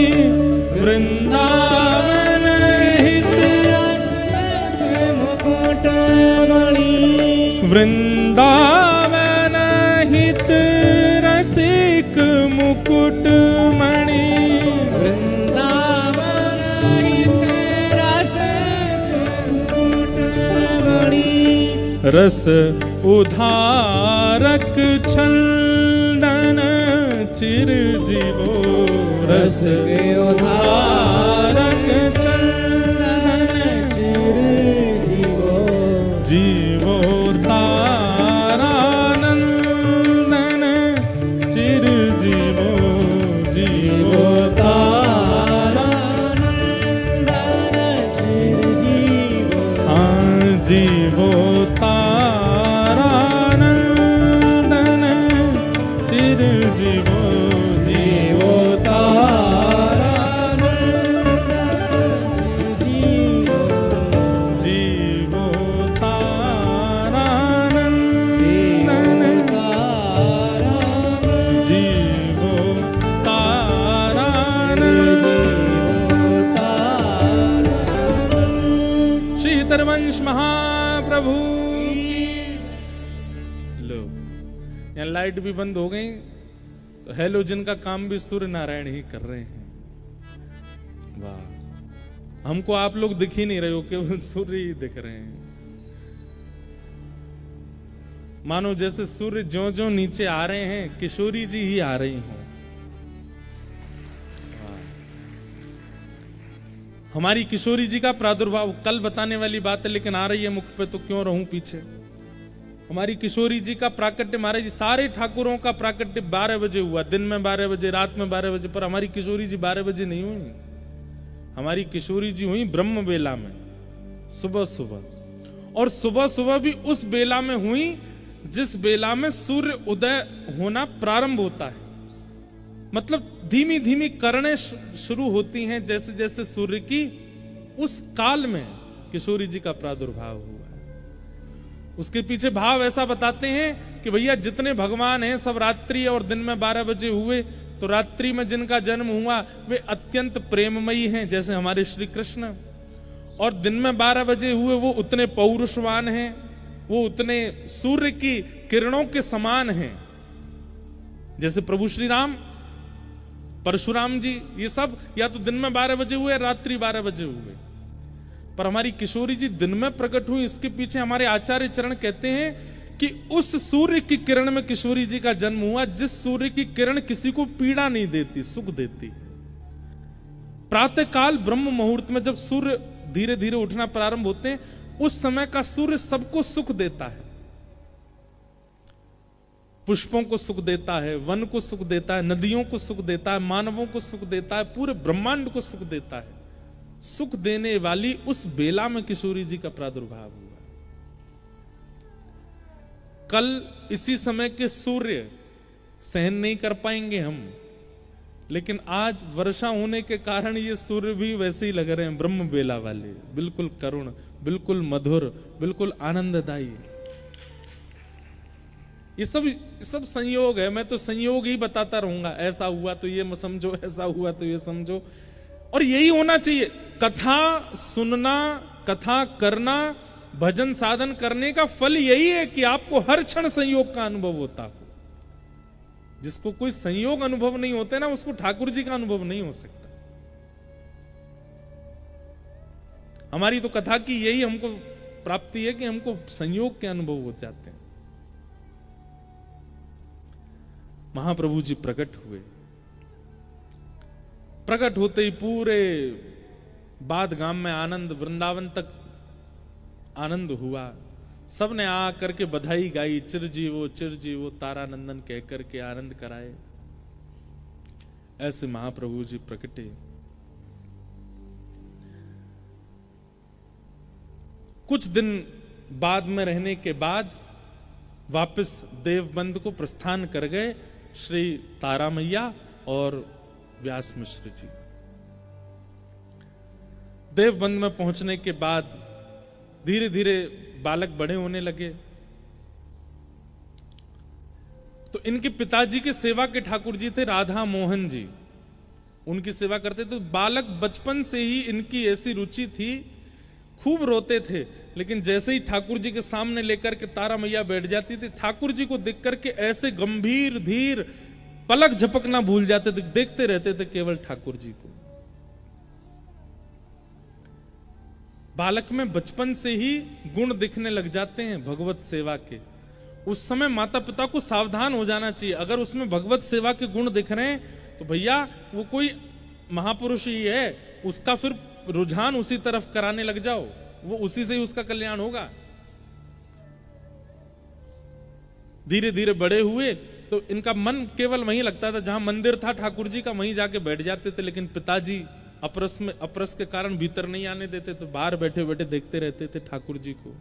वृंदावन हित रसिक मुकुट मणि, वृंदावन हित रसिक मुकुट मणि, वृंदावन हित रसिक मुकुट मणि। रस उधारक छंदन चिर जीवो, रस उधारक छंदन चिर जीवो। जीवो तारानंदन चिर जीवो, जीवो तारानंदन चिर जीवो। हाँ जीवो तारानंदन चिर जीवो, जीवो तारानंदन जीवो, जीवो तारानंदन जीवो तारानंदन। श्री धर्मवंश महाप्रभु। लो यहाँ लाइट भी बंद हो गई तो हेलोजन का काम भी सूर्य नारायण ही कर रहे हैं। वाह, हमको आप लोग दिख ही नहीं रहे हो, केवल सूर्य ही दिख रहे हैं। मानो जैसे सूर्य ज्यों ज्यों नीचे आ रहे हैं, किशोरी जी ही आ रही हों। हमारी किशोरी जी का प्रादुर्भाव कल बताने वाली बात है, लेकिन आ रही है मुख पे तो क्यों रहूं पीछे। हमारी किशोरी जी का प्राकट्य, महाराज जी सारे ठाकुरों का प्राकट्य 12 बजे हुआ, दिन में 12 बजे, रात में 12 बजे, पर हमारी किशोरी जी 12 बजे नहीं हुई। हमारी किशोरी जी हुई ब्रह्म बेला में, सुबह सुबह। और सुबह सुबह भी उस बेला में हुई जिस बेला में सूर्य उदय होना प्रारंभ होता है। मतलब धीमी धीमी किरणें शुरू होती हैं जैसे जैसे सूर्य की, उस काल में किशोरी जी का प्रादुर्भाव हुआ। उसके पीछे भाव ऐसा बताते हैं कि भैया जितने भगवान हैं सब रात्रि और दिन में 12 बजे हुए, तो रात्रि में जिनका जन्म हुआ वे अत्यंत प्रेममयी हैं जैसे हमारे श्री कृष्ण, और दिन में 12 बजे हुए वो उतने पौरुषवान हैं, वो उतने सूर्य की किरणों के समान हैं जैसे प्रभु श्री राम, परशुराम जी। ये सब या तो दिन में 12 बजे हुए, रात्रि 12 बजे हुए। पर हमारी किशोरी जी दिन में प्रकट हुई। इसके पीछे हमारे आचार्य चरण कहते हैं कि उस सूर्य की किरण में किशोरी जी का जन्म हुआ, जिस सूर्य की किरण किसी को पीड़ा नहीं देती, सुख देती। प्रातः काल ब्रह्म मुहूर्त में जब सूर्य धीरे धीरे उठना प्रारंभ होते हैं, उस समय का सूर्य सबको सुख देता है। पुष्पों को सुख देता है, वन को सुख देता है, नदियों को सुख देता है, मानवों को सुख देता है, पूरे ब्रह्मांड को सुख देता है। सुख देने वाली उस बेला में किशोरी जी का प्रादुर्भाव हुआ। कल इसी समय के सूर्य सहन नहीं कर पाएंगे हम, लेकिन आज वर्षा होने के कारण ये सूर्य भी वैसे ही लग रहे हैं, ब्रह्म बेला वाले, बिल्कुल करुण, बिल्कुल मधुर, बिल्कुल आनंददायी। ये सब संयोग है। मैं तो संयोग ही बताता रहूंगा, ऐसा हुआ तो ये समझो, ऐसा हुआ तो ये समझो, और यही होना चाहिए। कथा सुनना, कथा करना, भजन साधन करने का फल यही है कि आपको हर क्षण संयोग का अनुभव होता हो। जिसको कोई संयोग अनुभव नहीं होते ना, उसको ठाकुर जी का अनुभव नहीं हो सकता। हमारी तो कथा की यही हमको प्राप्ति है कि हमको संयोग के अनुभव हो जाते हैं। महाप्रभु जी प्रकट हुए, प्रकट होते ही पूरे बाद गांव में आनंद, वृंदावन तक आनंद हुआ। सबने आ करके बधाई गाई, चिरजीवो तारानंदन कह करके आनंद कराए। ऐसे महाप्रभु जी प्रकटे। कुछ दिन बाद में रहने के बाद वापस देवबंद को प्रस्थान कर गए श्री तारा मैया और व्यास मिश्र जी। देवबंद में पहुंचने के बाद धीरे धीरे बालक बड़े होने लगे। तो इनके पिताजी के सेवा के ठाकुर जी थे राधा मोहन जी, उनकी सेवा करते। तो बालक बचपन से ही इनकी ऐसी रुचि थी, खूब रोते थे, लेकिन जैसे ही ठाकुर जी के सामने लेकर के तारा मैया बैठ जाती थी, ठाकुर जी को देख करके ऐसे गंभीर धीर पलक झपकना भूल जाते थे, देखते रहते थे केवल ठाकुर जी को। बालक में बचपन से ही गुण दिखने लग जाते हैं भगवत सेवा के। उस समय माता पिता को सावधान हो जाना चाहिए। अगर उसमें भगवत सेवा के गुण दिख रहे हैं तो भैया वो कोई महापुरुष ही है, उसका फिर रुझान उसी तरफ कराने लग जाओ, वो उसी से ही उसका कल्याण होगा। धीरे धीरे बड़े हुए तो इनका मन केवल वहीं लगता था जहां मंदिर था ठाकुर जी का, वहीं जाके बैठ जाते थे। लेकिन पिताजी अपरस के कारण भीतर नहीं आने देते, तो बाहर बैठे बैठे देखते रहते थे ठाकुर जी को।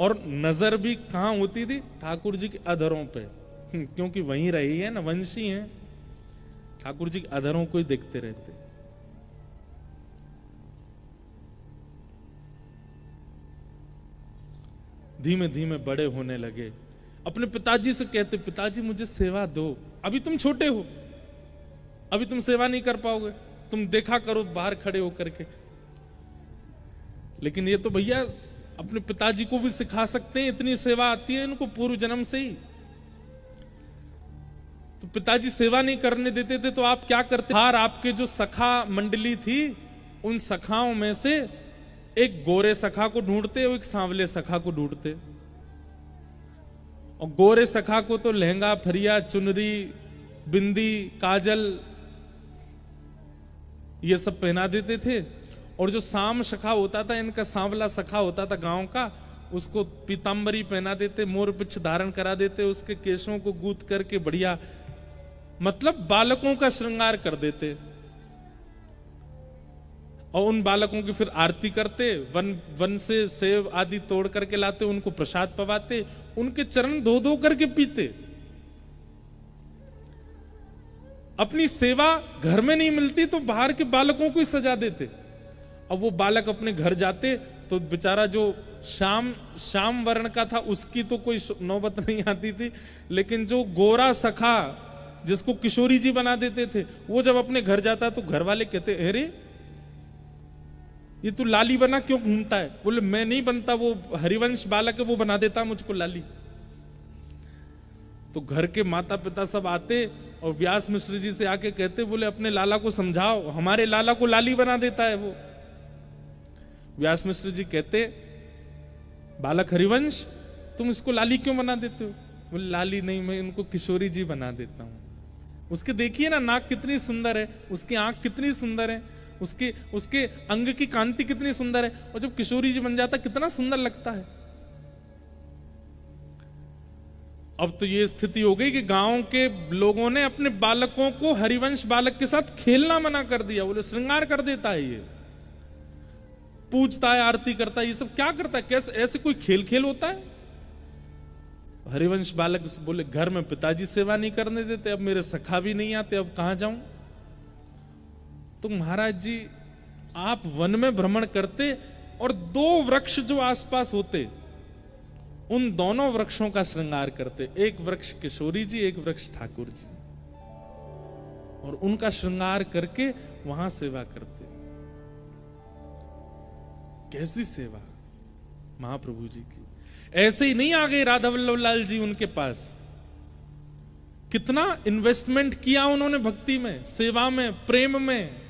और नजर भी कहां होती थी? ठाकुर जी के अधरों पे, क्योंकि वहीं रही है ना, वंशी हैं, ठाकुर जी के अधरों को ही देखते रहते। धीमे धीमे बड़े होने लगे। अपने पिताजी से कहते, पिताजी मुझे सेवा दो, अभी तुम छोटे हो, अभी तुम सेवा नहीं कर पाओगे, तुम देखा करो बाहर खड़े होकर के। लेकिन ये तो भैया अपने पिताजी को भी सिखा सकते हैं, इतनी सेवा आती है इनको पूर्व जन्म से ही। तो पिताजी सेवा नहीं करने देते थे तो आप क्या करते? बाहर आपके जो सखा मंडली थी, उन सखाओं में से एक गोरे सखा को ढूंढते और एक सांवले सखा को ढूंढते। और गोरे सखा को तो लहंगा, फरिया, चुनरी, बिंदी, काजल ये सब पहना देते थे। और जो साम सखा होता था, इनका सांवला सखा होता था गांव का, उसको पीतांबरी पहना देते, मोर पिछ धारण करा देते, उसके केशों को गूंथ करके बढ़िया, मतलब बालकों का श्रृंगार कर देते। और उन बालकों की फिर आरती करते, वन से सेब आदि तोड़ करके लाते, उनको प्रसाद पवाते, उनके चरण धो धो करके पीते। अपनी सेवा घर में नहीं मिलती तो बाहर के बालकों को ही सजा देते। अब वो बालक अपने घर जाते तो बेचारा जो श्याम वर्ण का था उसकी तो कोई नौबत नहीं आती थी, लेकिन जो गोरा सखा जिसको किशोरी जी बना देते थे, वो जब अपने घर जाता तो घर वाले कहते, अरे ये तू लाली बना क्यों घूमता है? बोले मैं नहीं बनता, वो हरिवंश बालक है, वो बना देता मुझको लाली। तो घर के माता पिता सब आते और व्यास मिश्र जी से आके कहते, बोले अपने लाला को समझाओ, हमारे लाला को लाली बना देता है वो। व्यास मिश्र जी कहते, बालक हरिवंश तुम इसको लाली क्यों बना देते हो? बोले लाली नहीं, मैं इनको किशोरी जी बना देता हूं। उसके देखिए ना नाक कितनी सुंदर है, उसकी आंख कितनी सुंदर है, उसके अंग की कांति कितनी सुंदर है, और जब किशोरी जी बन जाता कितना सुंदर लगता है। अब तो ये स्थिति हो गई कि गांव के लोगों ने अपने बालकों को हरिवंश बालक के साथ खेलना मना कर दिया। बोले श्रृंगार कर देता है, ये पूजता है, आरती करता है, ये सब क्या करता है? कैसे ऐसे कोई खेल खेल होता है? हरिवंश बालक बोले घर में पिताजी सेवा नहीं करने देते, अब मेरे सखा भी नहीं आते, अब कहां जाऊं? तो महाराज जी आप वन में भ्रमण करते और 2 वृक्ष जो आसपास होते उन दोनों वृक्षों का श्रृंगार करते। एक वृक्ष किशोरी जी, एक वृक्ष ठाकुर जी, और उनका श्रृंगार करके वहां सेवा करते। कैसी सेवा महाप्रभु जी की! ऐसे ही नहीं आ गए राधा वल्लभ लाल जी उनके पास, कितना इन्वेस्टमेंट किया उन्होंने भक्ति में, सेवा में, प्रेम में।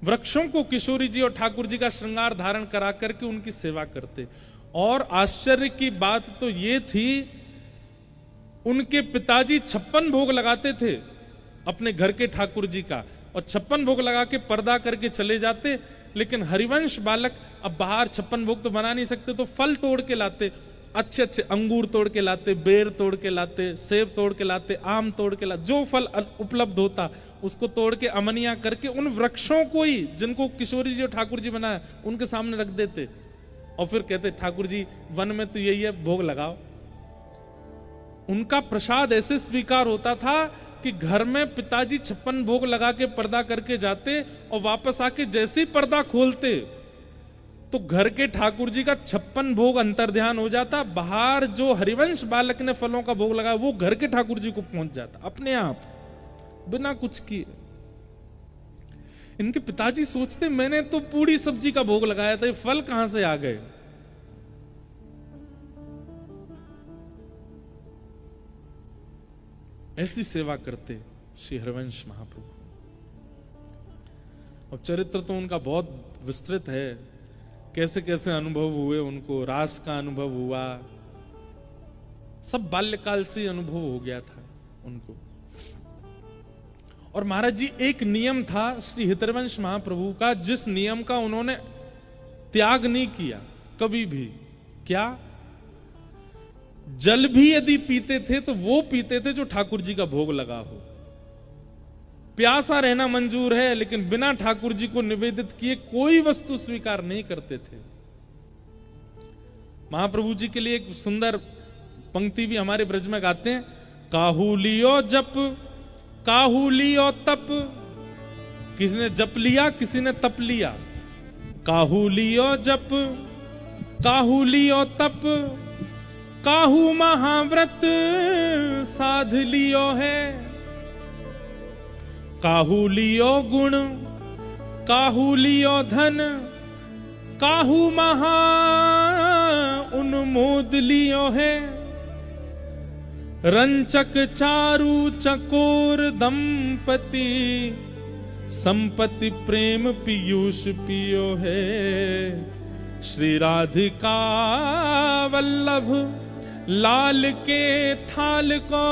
वृक्षों को किशोरी जी और ठाकुर जी का श्रृंगार धारण करा करके उनकी सेवा करते। और आश्चर्य की बात तो ये थी, उनके पिताजी 56 भोग लगाते थे अपने घर के ठाकुर जी का, और 56 भोग लगा के पर्दा करके चले जाते। लेकिन हरिवंश बालक अब बाहर 56 भोग तो बना नहीं सकते, तो फल तोड़ के लाते, अच्छे अच्छे अंगूर तोड़ के लाते, बेर तोड़ के लाते, सेब तोड़ के लाते, आम तोड़ के लाते, जो फल उपलब्ध होता उसको तोड़ के अमनिया करके उन वृक्षों को ही जिनको किशोरी जी और ठाकुर जी बनाया उनके सामने रख देते, और फिर कहते ठाकुर जी वन में तो यही है, भोग लगाओ। उनका प्रसाद ऐसे स्वीकार होता था कि घर में पिताजी 56 भोग लगा के पर्दा करके जाते, और वापस आके जैसे ही पर्दा खोलते तो घर के ठाकुर जी का 56 भोग अंतर्ध्यान हो जाता। बाहर जो हरिवंश बालक ने फलों का भोग लगाया वो घर के ठाकुर जी को पहुंच जाता अपने आप, बिना कुछ किए। इनके पिताजी सोचते मैंने तो पूरी सब्जी का भोग लगाया था, ये फल कहां से आ गए? ऐसी सेवा करते श्री हरिवंश महाप्रभु। अब चरित्र तो उनका बहुत विस्तृत है, कैसे कैसे अनुभव हुए उनको, रास का अनुभव हुआ, सब बाल्यकाल से अनुभव हो गया था उनको। और महाराज जी एक नियम था श्री हितवंश महाप्रभु का, जिस नियम का उन्होंने त्याग नहीं किया कभी भी। क्या? जल भी यदि पीते थे तो वो पीते थे जो ठाकुर जी का भोग लगा हो। प्यासा रहना मंजूर है, लेकिन बिना ठाकुर जी को निवेदित किए कोई वस्तु स्वीकार नहीं करते थे। महाप्रभु जी के लिए एक सुंदर पंक्ति भी हमारे ब्रज में गाते हैं, काहू लियो जप काहू लियो तप। किसी ने जप लिया, किसी ने तप लिया। काहू लियो जप काहू लियो तप, काहू महाव्रत साध लियो है। काहू लियो गुण काहू लियो धन, काहू महा उन्मोद लियो है। रंचक चारु चकोर दंपति, संपत्ति प्रेम पीयूष पियो है। श्री राधिका वल्लभ लाल के थाल को,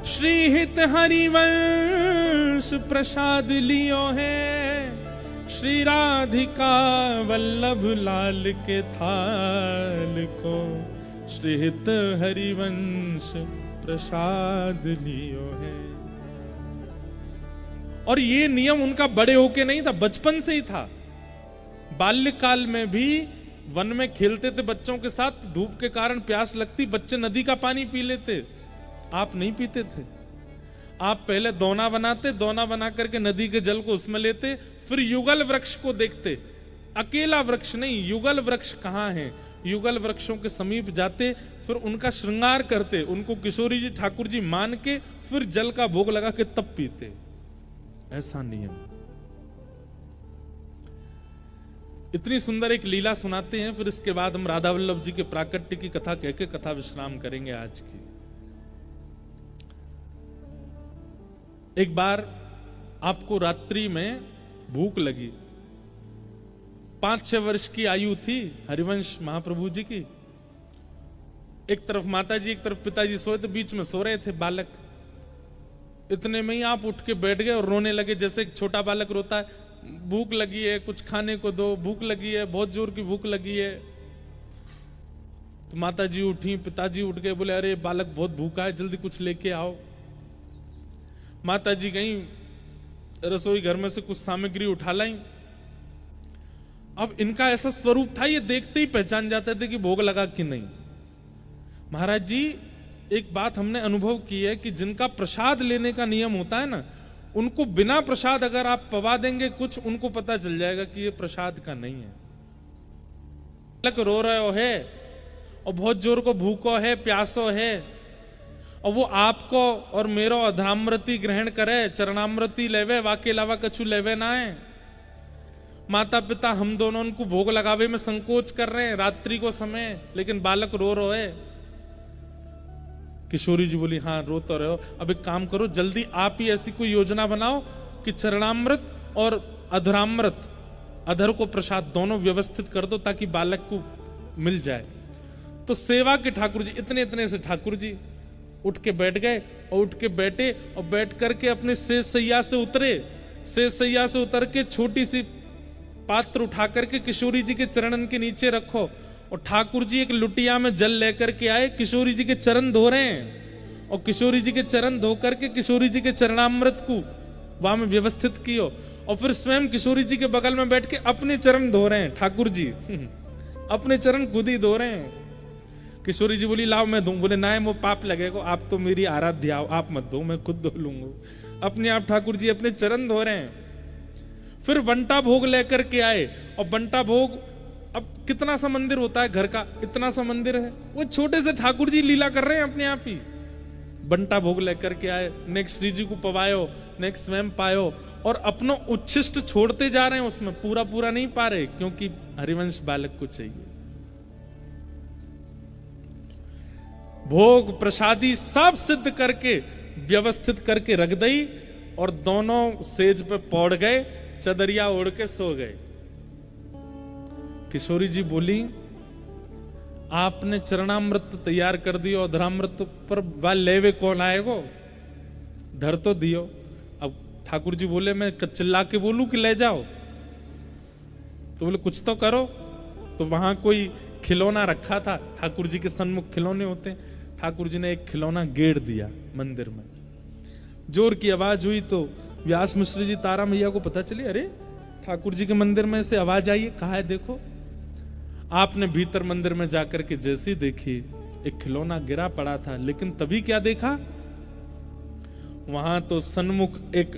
श्री हित हरिवंश प्रसाद लियो है। श्री राधिका वल्लभ लाल के थाल को, श्री हित हरिवंश प्रसाद लियो है। और ये नियम उनका बड़े होके नहीं था, बचपन से ही था। बाल्यकाल में भी वन में खेलते थे बच्चों के साथ, धूप के कारण प्यास लगती, बच्चे नदी का पानी पी लेते, आप नहीं पीते थे। आप पहले दोना बनाते, दोना बना करके नदी के जल को उसमें लेते, फिर युगल वृक्ष को देखते, अकेला वृक्ष नहीं, युगल वृक्ष कहां है, युगल वृक्षों के समीप जाते, फिर उनका श्रृंगार करते, उनको किशोरी जी ठाकुर जी मान के फिर जल का भोग लगा के तब पीते। ऐसा नियम। इतनी सुंदर एक लीला सुनाते हैं, फिर इसके बाद हम राधा वल्लभ जी के प्राकट्य की कथा कह के कथा विश्राम करेंगे आज की। एक बार आपको रात्रि में भूख लगी, 5-6 वर्ष की आयु थी हरिवंश महाप्रभु जी की। एक तरफ माता जी, एक तरफ पिताजी सोए थे, बीच में सो रहे थे बालक। इतने में ही आप उठ के बैठ गए और रोने लगे, जैसे एक छोटा बालक रोता है, भूख लगी है, कुछ खाने को दो, भूख लगी है, बहुत जोर की भूख लगी है। तो माता जी उठी, पिताजी उठ गए, बोले अरे बालक बहुत भूखा है, जल्दी कुछ लेके आओ। माता जी गई रसोई घर में से कुछ सामग्री उठा लाई। अब इनका ऐसा स्वरूप था, ये देखते ही पहचान जाते थे कि भोग लगा कि नहीं। महाराज जी, एक बात हमने अनुभव की है कि जिनका प्रसाद लेने का नियम होता है ना, उनको बिना प्रसाद अगर आप पवा देंगे कुछ, उनको पता चल जाएगा कि ये प्रसाद का नहीं है। बालक रो रहे हो है और बहुत जोर को भूखो है, प्यासो है, और वो आपको और मेरो अधरामृति ग्रहण करे, चरणामृति लेवे, वाके अलावा कछु लेवे ना है। माता पिता हम दोनों उनको भोग लगावे में संकोच कर रहे हैं रात्रि को समय, लेकिन बालक रो रो है। किशोरी जी बोली हाँ रो तो रहे हो, अब एक काम करो, जल्दी आप ही ऐसी कोई योजना बनाओ कि चरणामृत और अधरामृत, अधर को प्रसाद दोनों व्यवस्थित कर दो ताकि बालक को मिल जाए। तो सेवा के ठाकुर जी, इतने इतने से ठाकुर जी उठ के बैठ गए, और उठ के बैठे और बैठ करके अपने शेष सैया से उतरे। शेष सैया से उतर के छोटी सी पात्र उठा करके किशोरी जी के चरणन के नीचे रखो, और ठाकुर जी एक लुटिया में जल लेकर के आए, किशोरी जी के चरण धो रहे हैं, और किशोरी जी के चरण धो करके किशोरी जी के चरणामृत को वहां में व्यवस्थित कियो, और फिर स्वयं किशोरी जी के बगल में बैठ के अपने चरण धो रहे हैं ठाकुर जी अपने चरण खुद ही धो रहे हैं। किशोरी जी बोली लाओ मैं दूं, बोले ना वो पाप लगेगा, आप तो मेरी आराध्या हो, आप मत दो, मैं खुद धो लूंगा। अपने आप ठाकुर जी अपने चरण धो रहे हैं। फिर बंटा भोग लेकर के आए, और बंटा भोग, अब कितना सा मंदिर होता है घर का, इतना सा मंदिर है, वो छोटे से ठाकुर जी लीला कर रहे हैं अपने आप ही। बंटा भोग लेकर के आए, नेक श्री जी को पवायो, नेक स्वयं पायो, और अपनो उच्छिष्ट छोड़ते जा रहे हैं, उसमें पूरा पूरा नहीं पा रहे, क्योंकि हरिवंश बालक को चाहिए। भोग प्रसादी सब सिद्ध करके व्यवस्थित करके रख दई, और दोनों सेज पे पौड़ गए, चदरिया ओढ़ के सो गए। किशोरी जी बोली आपने चरणामृत तैयार कर दियो, अधरामृत पर वह लेवे कौन आएगो, धर तो दियो। अब ठाकुर जी बोले मैं चिल्ला के बोलूं कि ले जाओ, तो बोले कुछ तो करो। तो वहां कोई खिलौना रखा था, ठाकुर जी के सन्मुख खिलौने होते हैं, ठाकुर जी ने एक खिलौना गेड़ दिया मंदिर में। जोर की आवाज हुई तो व्यास मिश्र जी तारा मैया को पता चली, अरे ठाकुर जी के मंदिर में से आवाज आई है, कहा है देखो। आपने भीतर मंदिर में जाकर के जैसी देखी, एक खिलौना गिरा पड़ा था, लेकिन तभी क्या देखा, वहां तो सन्मुख एक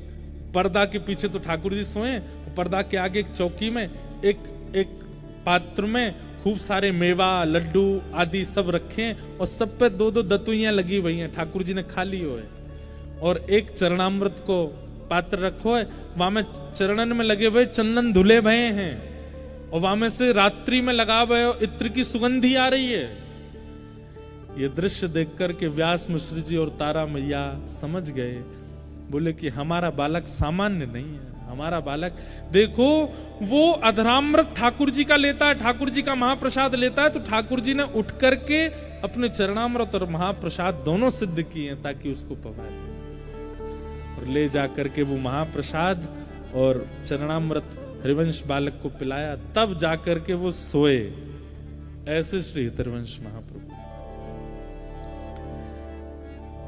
पर्दा के पीछे तो ठाकुर जी सोए, पर्दा के आगे एक चौकी में एक पात्र में खूब सारे मेवा लड्डू आदि सब रखे हैं, और सब पे 2-2 दतुइयां लगी हुई हैं, ठाकुर जी ने खा ली हो है। और एक चरणामृत को पात्र रखो है, वहां में चरणन में लगे हुए चंदन धुले भये हैं, और वहां में से रात्रि में लगा हुए इत्र की सुगंधी आ रही है। ये दृश्य देख करके व्यास मिश्र जी और तारा मैया समझ गए, बोले कि हमारा बालक सामान्य नहीं है, हमारा बालक देखो वो अधरामृत ठाकुर जी का लेता है, ठाकुर जी का महाप्रसाद लेता है, तो ठाकुर जी ने उठ करके अपने चरणामृत और महाप्रसाद दोनों सिद्ध किए हैं ताकि उसको पवाए, और ले जाकर के वो महाप्रसाद और चरणामृत हरिवंश बालक को पिलाया, तब जाकर के वो सोए। ऐसे श्री हरिवंश महाप्रभु।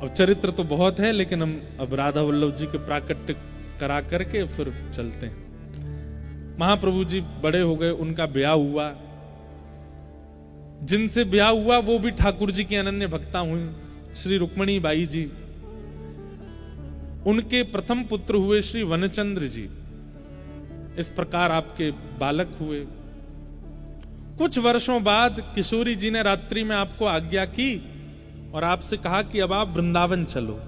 और चरित्र तो बहुत है, लेकिन हम अब राधा वल्लभ जी के प्राकट्य करा करके फिर चलते हैं। महाप्रभु जी बड़े हो गए, उनका ब्याह हुआ, जिनसे ब्याह हुआ वो भी ठाकुर जी की अनन्य भक्ता हुई, श्री रुक्मणी बाई जी। उनके प्रथम पुत्र हुए श्री वनचंद्र जी। इस प्रकार आपके बालक हुए। कुछ वर्षों बाद किशोरी जी ने रात्रि में आपको आज्ञा की और आपसे कहा कि अब आप वृंदावन चलो।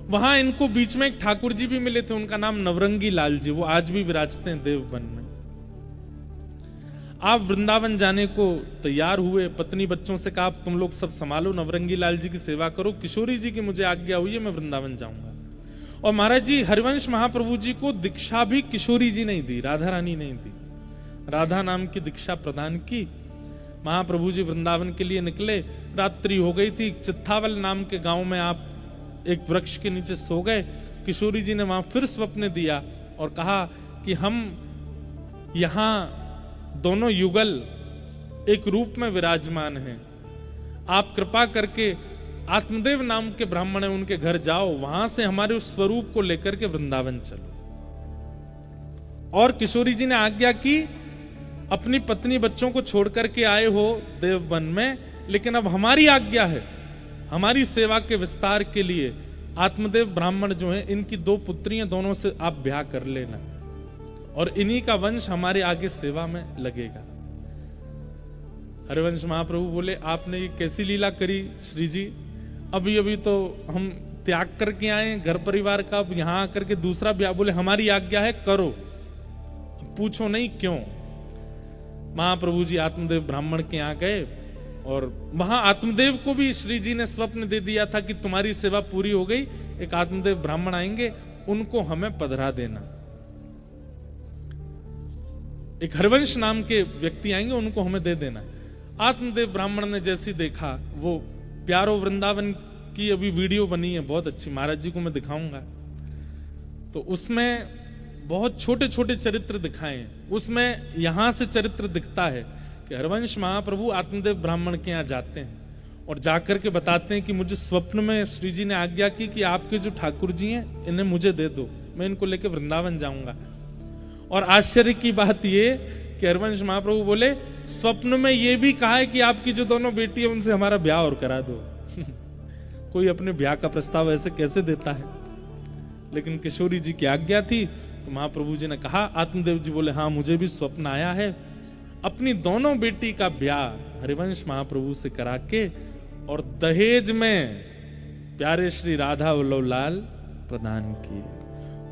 वहां इनको बीच में एक ठाकुर जी भी मिले थे, उनका नाम नवरंगी लाल जी, वो आज भी विराजते हैं देवबन में। आप वृंदावन जाने को तैयार हुए, पत्नी बच्चों से कहा तुम लोग सब संभालो, नवरंगी लाल जी की सेवा करो, किशोरी जी की मुझे आज्ञा हुई है, मैं वृंदावन जाऊंगा। और महाराज जी हरिवंश महाप्रभु जी को दीक्षा भी किशोरी जी नहीं दी, राधा रानी नहीं दी, राधा नाम की दीक्षा प्रदान की। महाप्रभु जी वृंदावन के लिए निकले, रात्रि हो गई थी। चित्थावल नाम के गांव में आप एक वृक्ष के नीचे सो गए। किशोरी जी ने वहां फिर स्वप्न दिया और कहा कि हम यहां दोनों युगल एक रूप में विराजमान हैं, आप कृपा करके आत्मदेव नाम के ब्राह्मण है उनके घर जाओ, वहां से हमारे उस स्वरूप को लेकर के वृंदावन चलो। और किशोरी जी ने आज्ञा की, अपनी पत्नी बच्चों को छोड़ करके आए हो देववन में, लेकिन अब हमारी आज्ञा है, हमारी सेवा के विस्तार के लिए आत्मदेव ब्राह्मण जो हैं, इनकी 2 पुत्रियां, दोनों से आप ब्याह कर लेना और इन्हीं का वंश हमारे आगे सेवा में लगेगा। हरिवंश महाप्रभु बोले, आपने ये कैसी लीला करी श्री जी, अभी अभी तो हम त्याग करके आए घर परिवार का, अब यहां आकर के दूसरा ब्याह। बोले हमारी आज्ञा है, करो, पूछो नहीं क्यों। महाप्रभु जी आत्मदेव ब्राह्मण के यहाँ गए और वहां आत्मदेव को भी श्री जी ने स्वप्न दे दिया था कि तुम्हारी सेवा पूरी हो गई, एक आत्मदेव ब्राह्मण आएंगे, उनको हमें पधरा देना। एक हरिवंश नाम के व्यक्ति आएंगे, उनको हमें दे देना। आत्मदेव ब्राह्मण ने जैसी देखा, वो प्यारो वृंदावन की अभी वीडियो बनी है बहुत अच्छी, महाराज जी को मैं दिखाऊंगा, तो उसमें बहुत छोटे छोटे चरित्र दिखाए हैं। उसमें यहां से चरित्र दिखता है कि हरिवंश महाप्रभु आत्मदेव ब्राह्मण के यहाँ जाते हैं और जाकर के बताते हैं कि मुझे स्वप्न में श्री जी ने आज्ञा की कि आपके जो ठाकुर जी हैं इन्हें मुझे दे दो, मैं इनको लेकर वृंदावन जाऊंगा। और आश्चर्य की बात ये कि हरिवंश महाप्रभु बोले, स्वप्न में ये भी कहा है कि आपकी जो दोनों बेटी है उनसे हमारा ब्याह और करा दो। कोई अपने ब्याह का प्रस्ताव ऐसे कैसे देता है? लेकिन किशोरी जी की आज्ञा थी, तो महाप्रभु जी ने कहा, आत्मदेव जी बोले हाँ मुझे भी स्वप्न आया है, अपनी दोनों बेटी का ब्याह हरिवंश महाप्रभु से करा के और दहेज में प्यारे श्री राधा वल्लभ लाल प्रदान किए।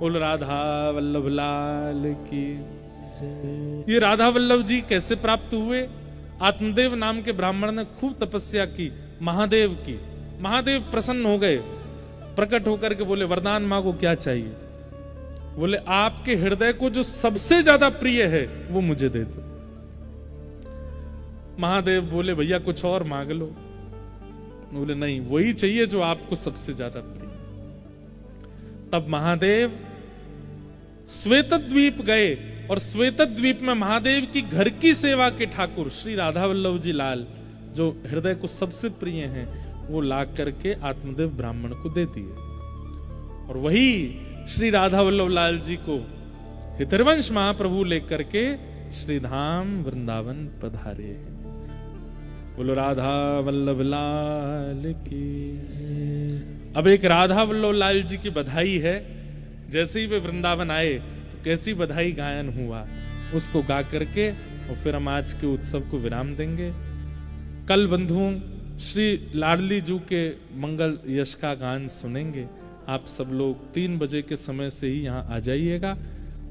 बोल राधा वल्लभ लाल की। ये राधा वल्लभ जी कैसे प्राप्त हुए? आत्मदेव नाम के ब्राह्मण ने खूब तपस्या की महादेव की। महादेव प्रसन्न हो गए, प्रकट होकर के बोले, वरदान मांगो, क्या चाहिए? बोले आपके हृदय को जो सबसे ज्यादा प्रिय है वो मुझे दे दो। महादेव बोले, भैया कुछ और मांग लो। बोले नहीं, वही चाहिए जो आपको सबसे ज्यादा प्रिय। तब महादेव श्वेतद्वीप गए और श्वेतद्वीप में महादेव की घर की सेवा के ठाकुर श्री राधा वल्लभ जी लाल, जो हृदय को सबसे प्रिय हैं, वो ला करके आत्मदेव ब्राह्मण को दे दिए। और वही श्री राधा वल्लभ लाल जी को हितरवंश महाप्रभु लेकर के श्रीधाम वृंदावन पधारे हैं। बोलो राधा वल्लभ लाल की। अब एक राधा वल्लभ लाल जी की बधाई है, जैसे ही वे वृंदावन आए तो कैसी बधाई गायन हुआ, उसको गा करके और फिर हम आज के उत्सव को विराम देंगे। कल बंधुओं श्री लाडली जी के मंगल यश का गान सुनेंगे। आप सब लोग 3 बजे के समय से ही यहाँ आ जाइएगा,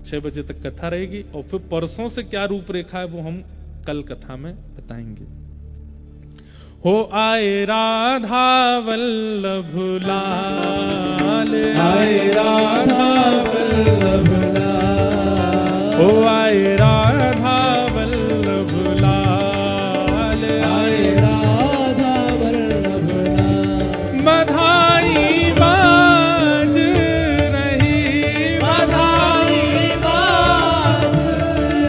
6 बजे तक कथा रहेगी और फिर परसों से क्या रूपरेखा है वो हम कल कथा में बताएंगे। हो आए राधा वल्लभ लाल, आए राधा वल्लभ लाल, हो आए राधा वल्लभ लाल, आए राधा वल्लभ लाल। बधाई बाज रही, बधाई बाज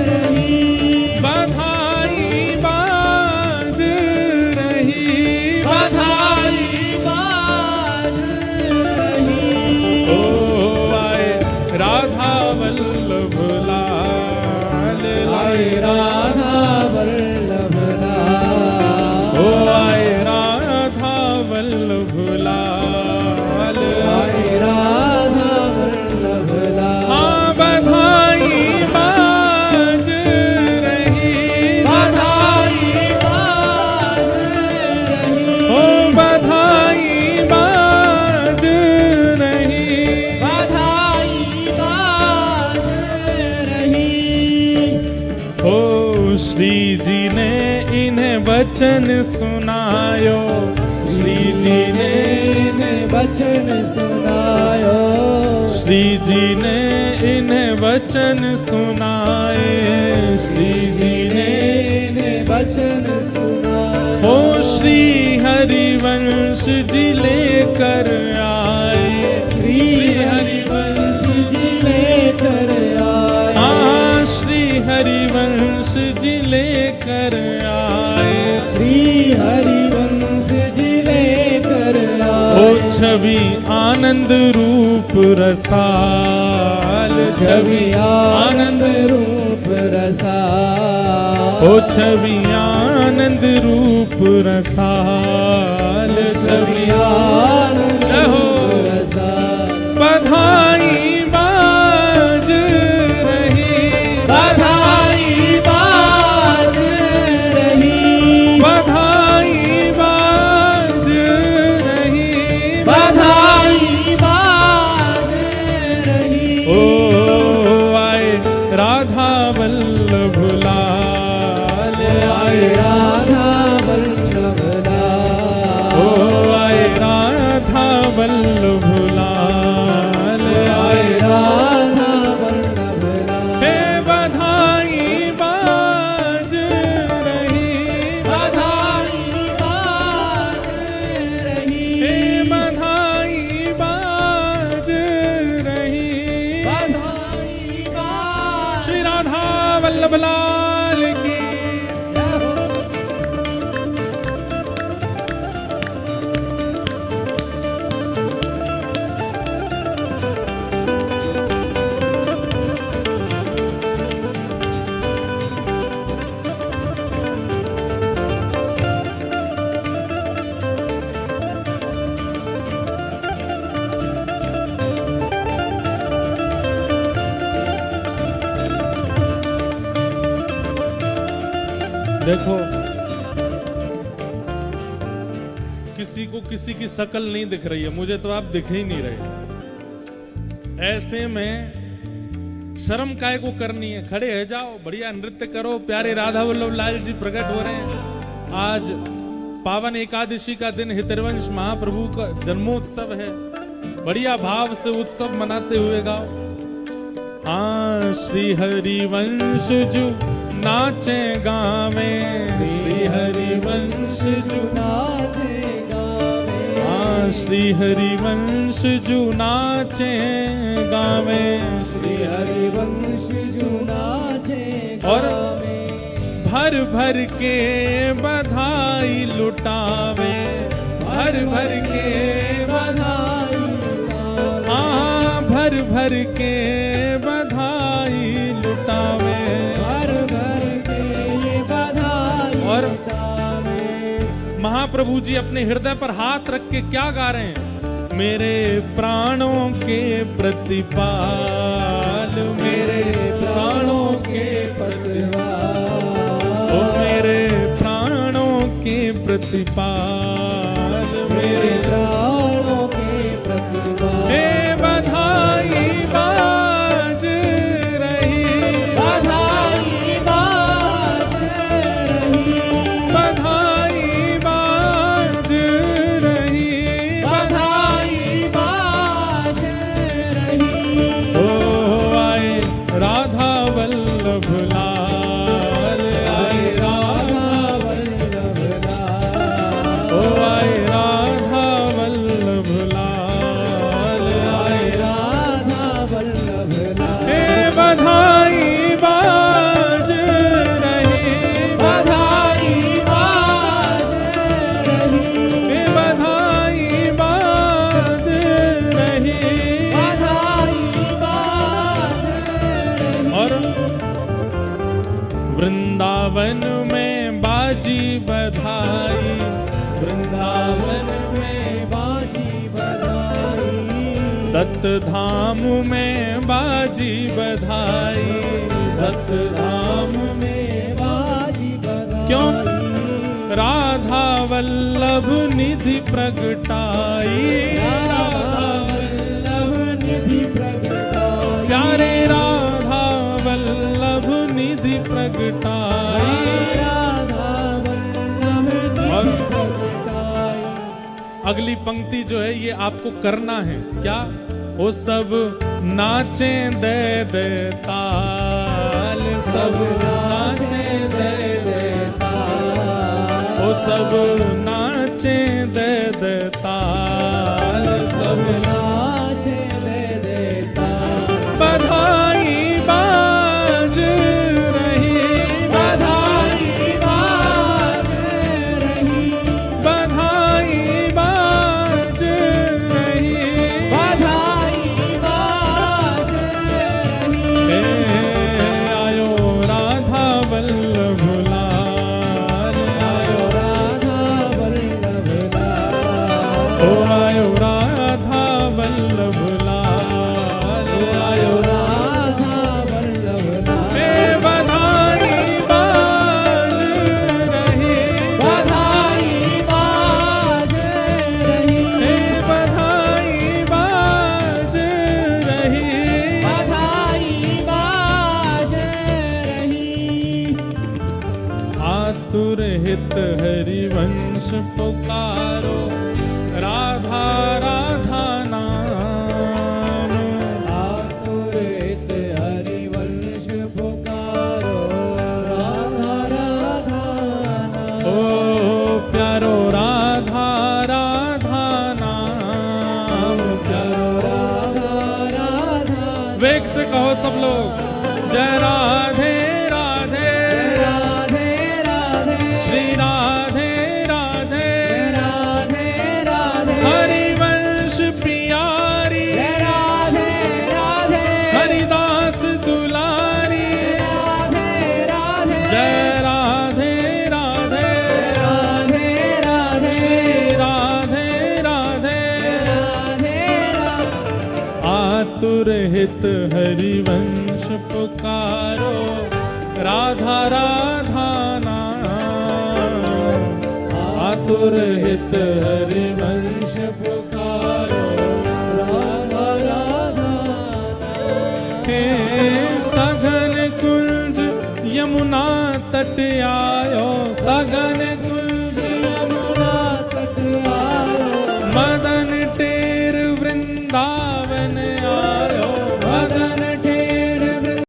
रही, बधाई बाज रही, बधाई बाज रही। ओ आए राधा वल्लभ लाल, आए राधा वल्लभ लाल, ओ आए राधा वल्लभ लाल, आए राधा वल्लभ लाल। हाँ बधाई बाज रही, बधाई बाज रही, ओ बधाई बाज रही, बधाई बाज रही। ओ श्री जी ने इन्हें वचन सुनायो, श्री जी ने इन्हें वचन सुनायो, श्री जी ने इन्हें वचन वचन सुनाए, श्री जी ने वचन सुना, ओ श्री हरिवंश जी लेकर आए, श्री हरिवंश जी लेकर आए, हाँ श्री हरिवंश जी लेकर आए, श्री हरिवंश जी लेकर ओ आए, छवि आनंद रूप रसाल, छवि आनंद रूप रसा, ओ छवि आनंद रूप रसाल, छवि आनंद रूप रसा, बधाई बाज रही, बधाई बाज रही, बधाई बाज रही, बधाई बाज रही, ओ आए राधा वल्लभ लाल, आए राधा वल्लभ लाल, ओ आए राधा वल्लभ लाल, आए राधा वल्लभ लाल, हे बधाई बाज रही, बधाई बाज रही, हे बधाई बाज रही, बधाई बाज श्री राधा वल्लभ लाल की। देखो किसी को किसी की शकल नहीं दिख रही है, मुझे तो आप दिख ही नहीं रहे। ऐसे में शर्म काय को करनी है, खड़े हो जाओ, बढ़िया नृत्य करो, प्यारे राधा वल्लभ लाल जी प्रकट हो रहे हैं। आज पावन एकादशी का दिन हितरवंश महाप्रभु का जन्मोत्सव है, बढ़िया भाव से उत्सव मनाते हुए गाओ। हाँ श्री हरिवंश जू नाचे गावे, श्री हरिवंश जू नाचे गावे, हाँ श्री हरिवंश जू नाचे गावे, श्री हरिवंश जू नाचे और गावे, भर भर के बधाई लुटावे, भर भर के बधाई लुटावे, हाँ भर भर के बधाई लुटावे। भर भर के ये बधाई और लुटावे, महाप्रभु जी अपने हृदय पर हाथ रख के क्या गा रहे हैं? मेरे प्राणों के प्रतिपाल, मेरे प्राणों के प्रतिपाल, ओ मेरे प्राणों के प्रतिपाल, मेरे प्राणों के प्रतिपाल, हे बधाई बाज रही, बधाई बाज रही, बधाई बाज रही, बधाई बाज रही, ओ आए राधा वल्लभ लाल, आए राधा वल्लभ लाल, ओ आए राधा वल्लभ लाल, आए राधा वल्लभ लाल, हे बधाई बाज रही, बधाई बाज रही, हे बधाई बाज रही। बधाई बाज रही, और वृंदावन में बाजी बधाई, वृंदावन में बाजी बधाई, दत्त धाम में बाजी बधाई, दत्त धाम में बाजी बधाई, क्यों? राधा वल्लभ निधि प्रगटाई, राधा वल्लभ निधि प्रगटाई, प्यारे राधा वल्लभ निधि प्रगटाई। राधा वल्लभ और निधि प्रगटाई, अगली पंक्ति जो है ये आपको करना है क्या? वो सब नाचे दे दे ताल, सब नाचे दे दे ताल, वो सब नाचे दे दे ताल, सब नाचे दे दे ताल। बधाई बाज रही, बधाई बाज रही, बधाई बाज रही, बधाई बाज रही। हे आयो राधा वल्लभ लाल, आयो राधा वल्लभ लाल, ओ आयो राधा वल्लभ लाल, आयो राधा वल्लभ लाल। हे बधाई बाज रही, बधाई बाज रही, हे बधाई बाज रही, बधाई बाज रही। आतुर हित हरिवंश पुकारो, राधा राधा नाम, आतुरित हरिवंश पुकारो, राधा राधा नाम। ओ प्यारो राधा राधा नाम, प्यारो राधा राधा, वेग से कहो सब लोग, जय राधे राधे, राधे राधे, श्री राधे राधे, राधे राधे, हरिवंश प्रियारी, राधे राधे, हरिदास दुलारी, राधे राधे, जय राधे राधे, राधे राधे, श्री राधे राधे, राधे राधे। आतुर हित हरिवंश पुकारो, राधा राधा नाम, आतुर हित हरिवंश पुकारो, राधा राधा नाम। हे सघन कुंज यमुना तट आयो, सघन कुंज यमुना तट आयो, मदन